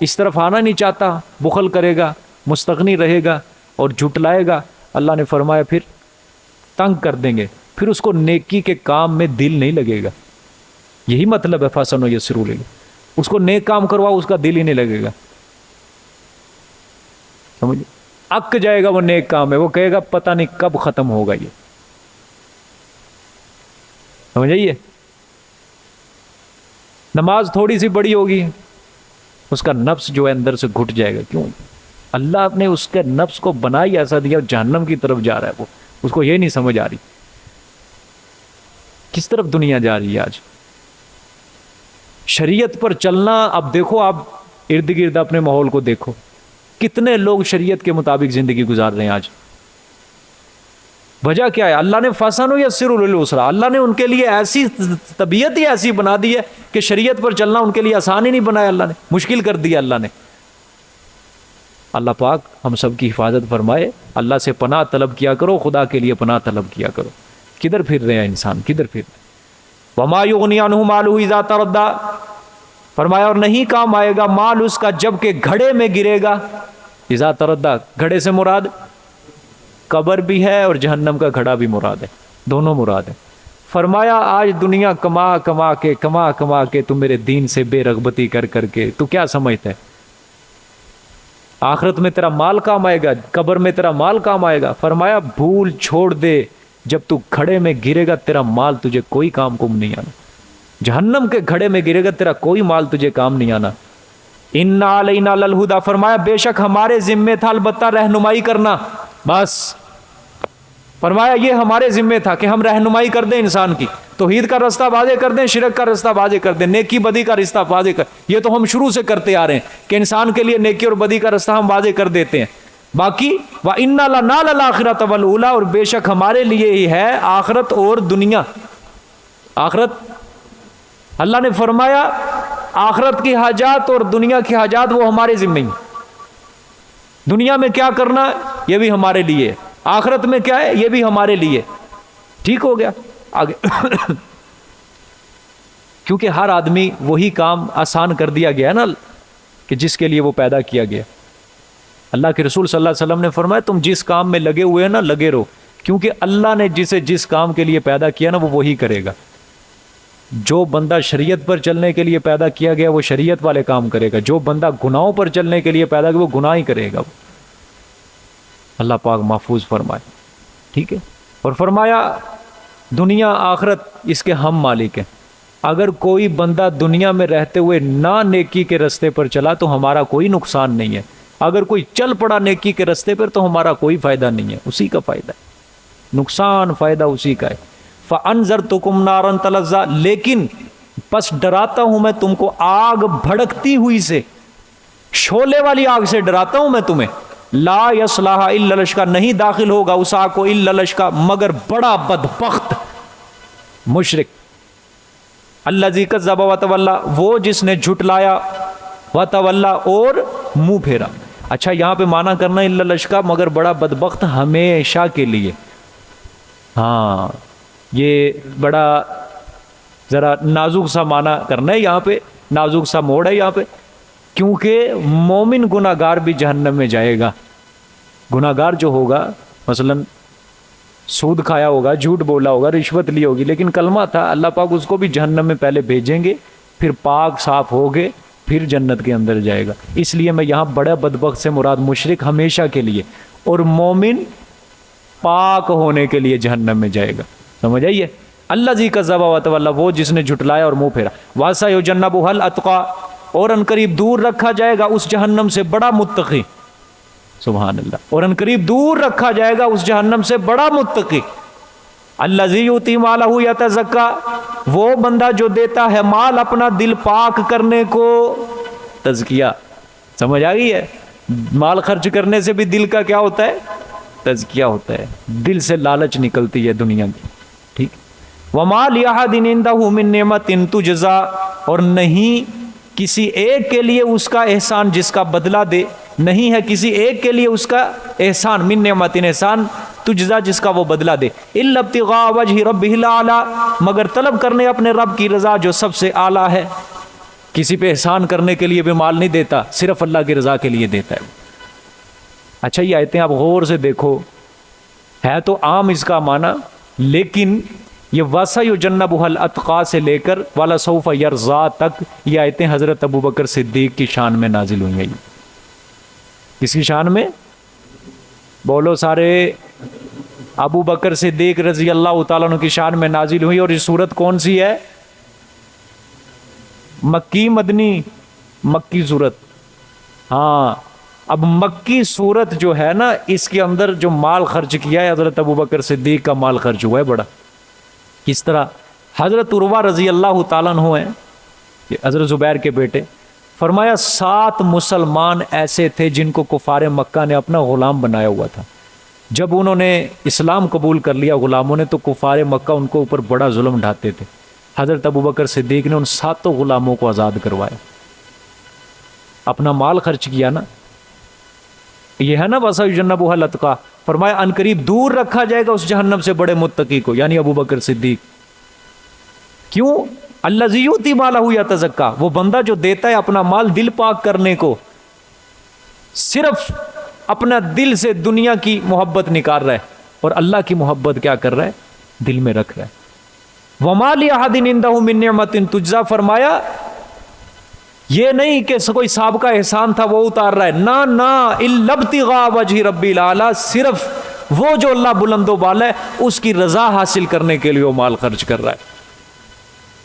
اس طرف آنا نہیں چاہتا، بخل کرے گا، مستغنی رہے گا اور جھٹلائے گا، اللہ نے فرمایا پھر تنگ کر دیں گے، پھر اس کو نیکی کے کام میں دل نہیں لگے گا. یہی مطلب ہے فَسَنُيَسِّرُهُ لِلْعُسْرَىٰ، اس کو نیک کام کرواؤ اس کا دل ہی نہیں لگے گا. سمجھ اک جائے گا وہ نیک کام ہے، وہ کہے گا پتہ نہیں کب ختم ہوگا یہ. سمجھ آئیے؟ نماز تھوڑی سی بڑی ہوگی، اس کا نفس جو ہے اندر سے گھٹ جائے گا. کیوں؟ اللہ نے اس کے نفس کو بنا ہی ایسا دیا، جہنم کی طرف جا رہا ہے وہ، اس کو یہ نہیں سمجھ آ رہی کس طرف دنیا جا رہی ہے آج. شریعت پر چلنا، اب دیکھو آپ ارد گرد اپنے ماحول کو دیکھو، کتنے لوگ شریعت کے مطابق زندگی گزار رہے ہیں آج. وجہ کیا ہے؟ اللہ نے فَسَنُيَسِّرُهُ لِلْعُسْرَىٰ، اللہ نے ان کے لیے ایسی طبیعت ہی ایسی بنا دی ہے کہ شریعت پر چلنا ان کے لیے آسان ہی نہیں بنایا، اللہ نے مشکل کر دیا. اللہ نے، اللہ پاک ہم سب کی حفاظت فرمائے. اللہ سے پناہ طلب کیا کرو، خدا کے لیے پناہ طلب کیا کرو. کدھر پھر رہے ہیں انسان، کدھر پھر رہے ہیں؟ وَمَا يُغْنِي عَنْهُ مَالُهُ إِذَا تَرَدَّىٰ، فرمایا اور نہیں کام آئے گا مال اس کا جب کہ گھڑے میں گرے گا. اذا تردہ، گھڑے سے مراد قبر بھی ہے اور جہنم کا گھڑا بھی مراد ہے، دونوں مراد ہیں. فرمایا آج دنیا کما کما کے تو میرے دین سے بے رغبتی کر کر کے تو کیا سمجھتا ہے آخرت میں تیرا مال کام آئے گا، قبر میں تیرا مال کام آئے گا؟ فرمایا بھول چھوڑ دے، جب تو گھڑے میں گرے گا تیرا مال تجھے کوئی کام کو نہیں آنا. جہنم کے گھڑے میں گرے گا تیرا کوئی مال تجھے کام نہیں آنا. اِنَّا عَلَيْنَا لَلْهُدَىٰ، فرمایا بے شک ہمارے ذمے تھا البتہ رہنمائی کرنا. بس فرمایا یہ ہمارے ذمے تھا کہ ہم رہنمائی کر دیں انسان کی، توحید کا رستہ واضح کر دیں، شرک کا رستہ واضح کر دیں، نیکی بدی کا رستہ واضح کر. یہ تو ہم شروع سے کرتے آ رہے ہیں کہ انسان کے لیے نیکی اور بدی کا رستہ ہم واضح کر دیتے ہیں. باقی وَإِنَّا لَنَا لَلْآخِرَةَ وَالْأُولَىٰ، اور بے شک ہمارے لیے ہی ہے آخرت اور دنیا. آخرت، اللہ نے فرمایا آخرت کی حاجات اور دنیا کی حاجات وہ ہمارے ذمہ ہیں. دنیا میں کیا کرنا یہ بھی ہمارے لیے، آخرت میں کیا ہے یہ بھی ہمارے لیے. ٹھیک ہو گیا آگے کیونکہ ہر آدمی وہی کام آسان کر دیا گیا ہے نا کہ جس کے لیے وہ پیدا کیا گیا. اللہ کے رسول صلی اللہ علیہ وسلم نے فرمایا تم جس کام میں لگے ہوئے ہیں نا لگے رہو، کیونکہ اللہ نے جسے جس کام کے لیے پیدا کیا نا وہ وہی کرے گا. جو بندہ شریعت پر چلنے کے لیے پیدا کیا گیا وہ شریعت والے کام کرے گا، جو بندہ گناہوں پر چلنے کے لیے پیدا کیا وہ گناہ ہی کرے گا. اللہ پاک محفوظ فرمائے. ٹھیک ہے، اور فرمایا دنیا آخرت اس کے ہم مالک ہیں. اگر کوئی بندہ دنیا میں رہتے ہوئے نہ نیکی کے رستے پر چلا تو ہمارا کوئی نقصان نہیں ہے، اگر کوئی چل پڑا نیکی کے رستے پر تو ہمارا کوئی فائدہ نہیں ہے، اسی کا فائدہ ہے، نقصان فائدہ اسی کا ہے. فَأَنذَرْتُكُمْ نَارًا تَلَظَّىٰ، لیکن پس ڈراتا ہوں میں تم کو آگ بھڑکتی ہوئی سے، شعلے والی آگ سے ڈراتا ہوں میں تمہیں. لا یصلاھا الا الاشقیٰ، نہیں داخل ہوگا اس آگ کو الا الاشقیٰ مگر بڑا بدبخت مشرک. الذی کذب وتولیٰ، وہ جس نے جھٹلایا، وتولیٰ اور منہ پھیرا. اچھا یہاں پہ معنی کرنا الا الاشقیٰ مگر بڑا بدبخت ہمیشہ کے لیے. ہاں یہ بڑا ذرا نازک سا معنی کرنا ہے یہاں پہ، نازک سا موڑ ہے یہاں پہ، کیونکہ مومن گناہ گار بھی جہنم میں جائے گا. گناہ گار جو ہوگا مثلا سود کھایا ہوگا، جھوٹ بولا ہوگا، رشوت لی ہوگی، لیکن کلمہ تھا، اللہ پاک اس کو بھی جہنم میں پہلے بھیجیں گے، پھر پاک صاف ہوگے، پھر جنت کے اندر جائے گا. اس لیے میں یہاں بڑا بدبخت سے مراد مشرک ہمیشہ کے لیے، اور مومن پاک ہونے کے لیے جہنم میں جائے گا. سمجھ آئیے؟ الذی کذب وتولیٰ، وہ جس نے جھٹلایا اور منہ پھیرا. وَسَيُجَنَّبُهَا الْأَتْقَىٰ، اور انقریب دور رکھا جائے گا اس جہنم سے بڑا متقی. سبحان اللہ. اور انقریب دور رکھا جائے گا اس جہنم سے بڑا متقی. الذی یؤتی مالہ یتزکیٰ، وہ بندہ جو دیتا ہے مال اپنا دل پاک کرنے کو. تزکیہ سمجھ آ گئی ہے؟ مال خرچ کرنے سے بھی دل کا کیا ہوتا ہے؟ تزکیہ ہوتا ہے، دل سے لالچ نکلتی ہے دنیا کی. ٹھیک. وما لأحد عنده من نعمة تجزا، اور نہیں کسی ایک کے لیے اس کا احسان جس کا بدلہ دے، نہیں ہے کسی ایک کے لیے اس کا احسان، من نعمت احسان، تجزا جس کا وہ بدلہ دے، الا ابتغاء وجہ ربہ الاعلی، مگر طلب کرنے اپنے رب کی رضا جو سب سے اعلیٰ ہے. کسی پہ احسان کرنے کے لیے بھی مال نہیں دیتا، صرف اللہ کی رضا کے لیے دیتا ہے۔ اچھا یہ آیتیں آپ غور سے دیکھو، ہے تو عام اس کا معنی، لیکن یہ وَسَيُجَنَّبُهَا الْأَتْقَى سے لے کر وَلَسَوْفَ يَرْضَىٰ تک یہ آیتیں حضرت ابوبکر صدیق کی شان میں نازل ہوئی ہیں۔ کس کی شان میں؟ بولو سارے، ابو بکر صدیق رضی اللہ تعالیٰ عنہ کی شان میں نازل ہوئی۔ اور یہ صورت کون سی ہے؟ مکی مدنی؟ مکی صورت۔ ہاں، اب مکی صورت جو ہے نا، اس کے اندر جو مال خرچ کیا ہے حضرت ابو بکر صدیق کا مال خرچ ہوا ہے بڑا۔ کس طرح؟ حضرت عروہ رضی اللہ تعالیٰ عنہ ہیں، یہ حضرت زبیر کے بیٹے، فرمایا 7 مسلمان ایسے تھے جن کو کفار مکہ نے اپنا غلام بنایا ہوا تھا۔ جب انہوں نے اسلام قبول کر لیا غلاموں نے، تو کفار مکہ ان کو اوپر بڑا ظلم ڈھاتے تھے۔ حضرت ابوبکر صدیق نے ان 7 غلاموں کو آزاد کروایا، اپنا مال خرچ کیا نا۔ یہ ہے نا وَسَيُجَنَّبُهَا الْأَتْقَى، فرمایا ان قریب دور رکھا جائے گا اس جہنم سے بڑے متقی کو، یعنی ابوبکر صدیق۔ کیوں؟ الَّذِي يُؤْتِي مَالَهُ يَتَزَكَّىٰ، وہ بندہ جو دیتا ہے اپنا مال دل پاک کرنے کو، صرف اپنا دل سے دنیا کی محبت نکال رہا ہے اور اللہ کی محبت کیا کر رہا ہے؟ دل میں رکھ رہا ہے۔ وَمَا لِأَحَدٍ عِندَهُ مِن نِعْمَةٍ تُجْزَىٰ، فرمایا یہ نہیں کہ کوئی سابقہ احسان تھا وہ اتار رہا ہے، نہ إِلَّا ابْتِغَاءَ وَجْهِ رَبِّ الْأَعْلَىٰ، صرف وہ جو اللہ بلند و بالا ہے اس کی رضا حاصل کرنے کے لیے وہ مال خرچ کر رہا ہے۔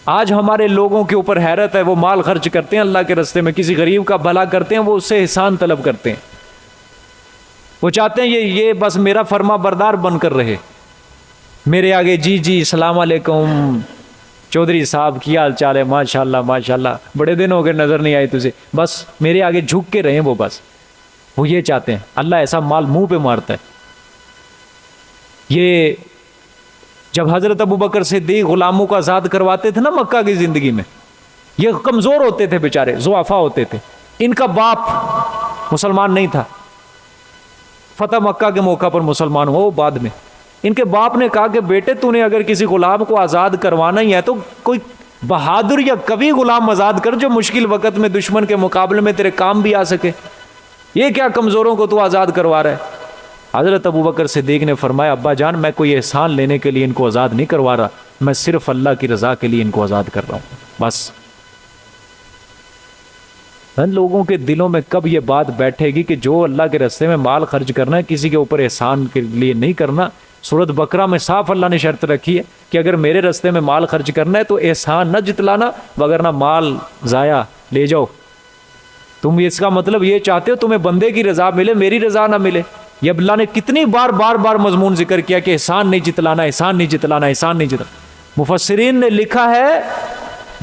آج ہمارے لوگوں کے اوپر حیرت ہے، وہ مال خرچ کرتے ہیں اللہ کے راستے میں، کسی غریب کا بھلا کرتے ہیں، وہ اس سے احسان طلب کرتے ہیں، وہ چاہتے ہیں یہ بس میرا فرما بردار بن کر رہے، میرے آگے جی السلام علیکم چودھری صاحب کی حال چال ہے، ماشاءاللہ ماشاءاللہ، بڑے دن ہو گئے نظر نہیں آئی تجھے، بس میرے آگے جھک کے رہیں، وہ یہ چاہتے ہیں۔ اللہ ایسا مال منہ پہ مارتا ہے۔ یہ جب حضرت ابوبکر صدیق غلاموں کو آزاد کرواتے تھے نا مکہ کی زندگی میں، یہ کمزور ہوتے تھے بیچارے، ضعفاء ہوتے تھے، ان کا باپ مسلمان نہیں تھا، فتح مکہ کے موقع پر مسلمان ہو بعد میں، ان کے باپ نے کہا کہ بیٹے تو نے اگر کسی غلام کو آزاد کروانا ہی ہے تو کوئی بہادر یا قوی غلام آزاد کر جو مشکل وقت میں دشمن کے مقابلے میں تیرے کام بھی آ سکے، یہ کیا کمزوروں کو تو آزاد کروا رہا ہے۔ حضرت ابوبکر صدیق نے فرمایا ابا جان میں کوئی احسان لینے کے لیے ان کو آزاد نہیں کروا رہا، میں صرف اللہ کی رضا کے لیے ان کو آزاد کر رہا ہوں بس۔ لوگوں کے دلوں میں کب یہ بات بیٹھے گی کہ جو اللہ کے راستے میں مال خرچ کرنا ہے کسی کے اوپر احسان کے لیے نہیں کرنا۔ سورۃ بقرہ میں صاف اللہ نے شرط رکھی ہے کہ اگر میرے راستے میں مال خرچ کرنا ہے تو احسان نہ جتلانا، وگرنہ مال ضائع لے جاؤ۔ تم اس کا مطلب یہ چاہتے ہو تمہیں بندے کی رضا ملے میری رضا نہ ملے؟ یہ اللہ نے کتنی بار مضمون ذکر کیا کہ احسان نہیں جتلانا، احسان نہیں جتلانا، احسان نہیں جتلانا۔ مفسرین نے لکھا ہے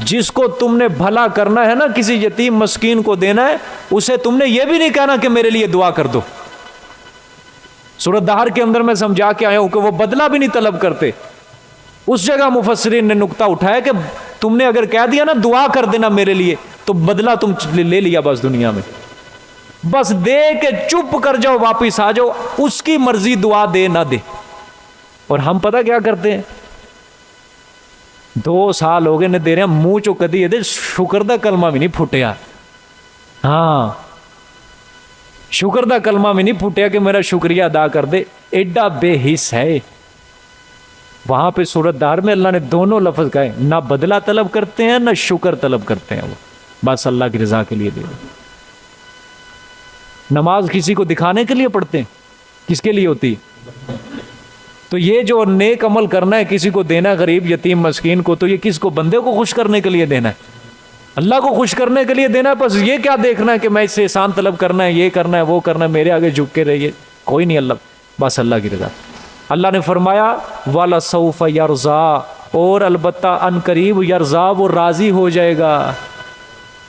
جس کو تم نے بھلا کرنا ہے نا، کسی یتیم مسکین کو دینا ہے، اسے تم نے یہ بھی نہیں کہنا کہ میرے لیے دعا کر دو۔ سورۃ دہر کے اندر میں سمجھا کے آیا ہوں کہ وہ بدلہ بھی نہیں طلب کرتے۔ اس جگہ مفسرین نے نقطہ اٹھایا کہ تم نے اگر کہہ دیا نا دعا کر دینا میرے لیے تو بدلہ تم لے لیا بس دنیا میں، بس دے کے چپ کر جاؤ واپس آ جاؤ، اس کی مرضی دعا دے نہ دے۔ اور ہم پتہ کیا کرتے ہیں، 2 سال ہو گئے نہ دے رہے ہیں، منہ چو کدی یہ شکر دا کلمہ بھی نہیں پھٹیا۔ ہاں شکر دا کلمہ بھی نہیں پھٹیا کہ میرا شکریہ ادا کر دے، ایڈا بے حس ہے۔ وہاں پہ سورۃ دہر میں اللہ نے دونوں لفظ کہے، نہ بدلہ طلب کرتے ہیں نہ شکر طلب کرتے ہیں، وہ بس اللہ کی رضا کے لیے دے دیں۔ نماز کسی کو دکھانے کے لیے پڑھتے ہیں، کس کے لیے ہوتی؟ تو یہ جو نیک عمل کرنا ہے کسی کو دینا ہے غریب یتیم مسکین کو، تو یہ کس کو؟ بندے کو خوش کرنے کے لیے دینا ہے، اللہ کو خوش کرنے کے لیے دینا ہے۔ بس یہ کیا دیکھنا ہے کہ میں اس سے احسان طلب کرنا ہے، یہ کرنا ہے وہ کرنا ہے، میرے آگے جھک کے رہیے، کوئی نہیں، اللہ بس اللہ کی رضا۔ اللہ نے فرمایا وَلَسَوْفَ يَرْضَىٰ، اور البتہ ان قریب یرضا، وہ راضی ہو جائے گا۔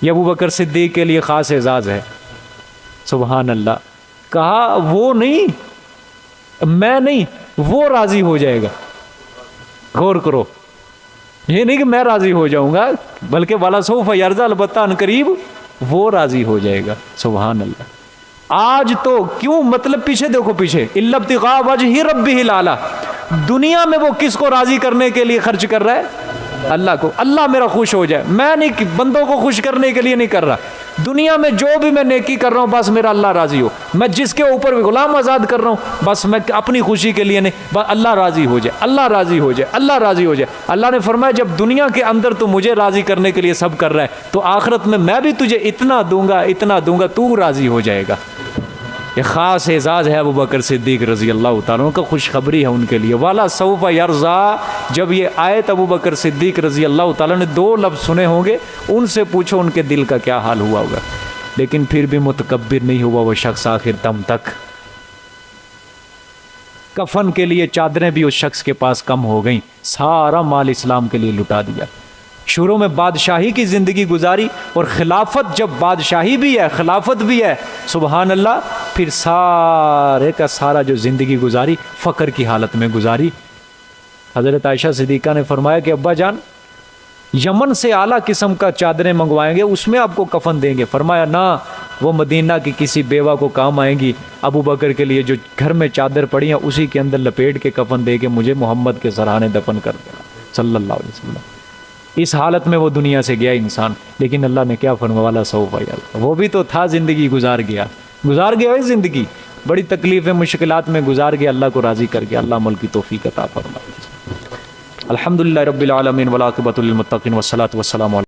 یہ ابوبکر صدیق کے لیے خاص اعزاز ہے، سبحان اللہ۔ کہا وہ نہیں، میں نہیں، وہ راضی ہو جائے گا۔ غور کرو، یہ نہیں کہ میں راضی ہو جاؤں گا، بلکہ وَلَسَوْفَ يَرْضَىٰ، البتہ ان قریب وہ راضی ہو جائے گا، سبحان اللہ۔ آج تو کیوں، مطلب پیچھے دیکھو، پیچھے إِلَّا ابْتِغَاءَ وَجْهِ رَبِّهِ الْأَعْلَىٰ، دنیا میں وہ کس کو راضی کرنے کے لیے خرچ کر رہا ہے؟ اللہ کو, اللہ میرا خوش ہو جائے. میں نہیں, بندوں کو خوش کرنے کے لیے نہیں کر رہا. دنیا میں جو بھی میں نیکی کر رہا ہوں بس میرا اللہ راضی ہو. میں جس کے اوپر بھی غلام آزاد کر رہا ہوں بس میں اپنی خوشی کے لیے نہیں, بس اللہ راضی ہو جائے, اللہ راضی ہو جائے, اللہ راضی ہو جائے. اللہ نے فرمایا جب دنیا کے اندر تو مجھے راضی کرنے کے لیے سب کر رہا ہے تو آخرت میں بھی تجھے اتنا دوں گا تو راضی ہو جائے گا. یہ خاص اعزاز ہے ابو بکر صدیق رضی اللہ تعالیٰ عنہ کا, خوشخبری ہے ان کے لیے. والا سوف یرضا, جب یہ آیت ابو بکر صدیق رضی اللہ تعالیٰ نے 2 لفظ سنے ہوں گے, ان سے پوچھو ان کے دل کا کیا حال ہوا ہوگا. لیکن پھر بھی متکبر نہیں ہوا وہ شخص آخر دم تک. کفن کے لیے چادریں بھی اس شخص کے پاس کم ہو گئیں, سارا مال اسلام کے لیے لٹا دیا. شروع میں بادشاہی کی زندگی گزاری, اور خلافت جب بادشاہی بھی ہے خلافت بھی ہے سبحان اللہ, پھر سارے کا سارا جو زندگی گزاری فقر کی حالت میں گزاری. حضرت عائشہ صدیقہ نے فرمایا کہ ابا جان یمن سے اعلیٰ قسم کا چادریں منگوائیں گے, اس میں آپ کو کفن دیں گے. فرمایا نہ, وہ مدینہ کی کسی بیوہ کو کام آئیں گی. ابو بکر کے لیے جو گھر میں چادر پڑی ہیں اسی کے اندر لپیٹ کے کفن دے کے مجھے محمد کے سرانے دفن کر دینا صلی اللہ علیہ وسلم. اس حالت میں وہ دنیا سے گیا انسان, لیکن اللہ نے کیا فرمایا والا سوف یرضا, وہ بھی تو تھا زندگی گزار گیا زندگی بڑی تکلیفیں مشکلات میں گزار گیا, اللہ کو راضی کر گیا. اللہ عمل کی توفیق عطا فرمائے. الحمدللہ رب العالمین والعاقبۃ للمتقین والصلاۃ والسلام علی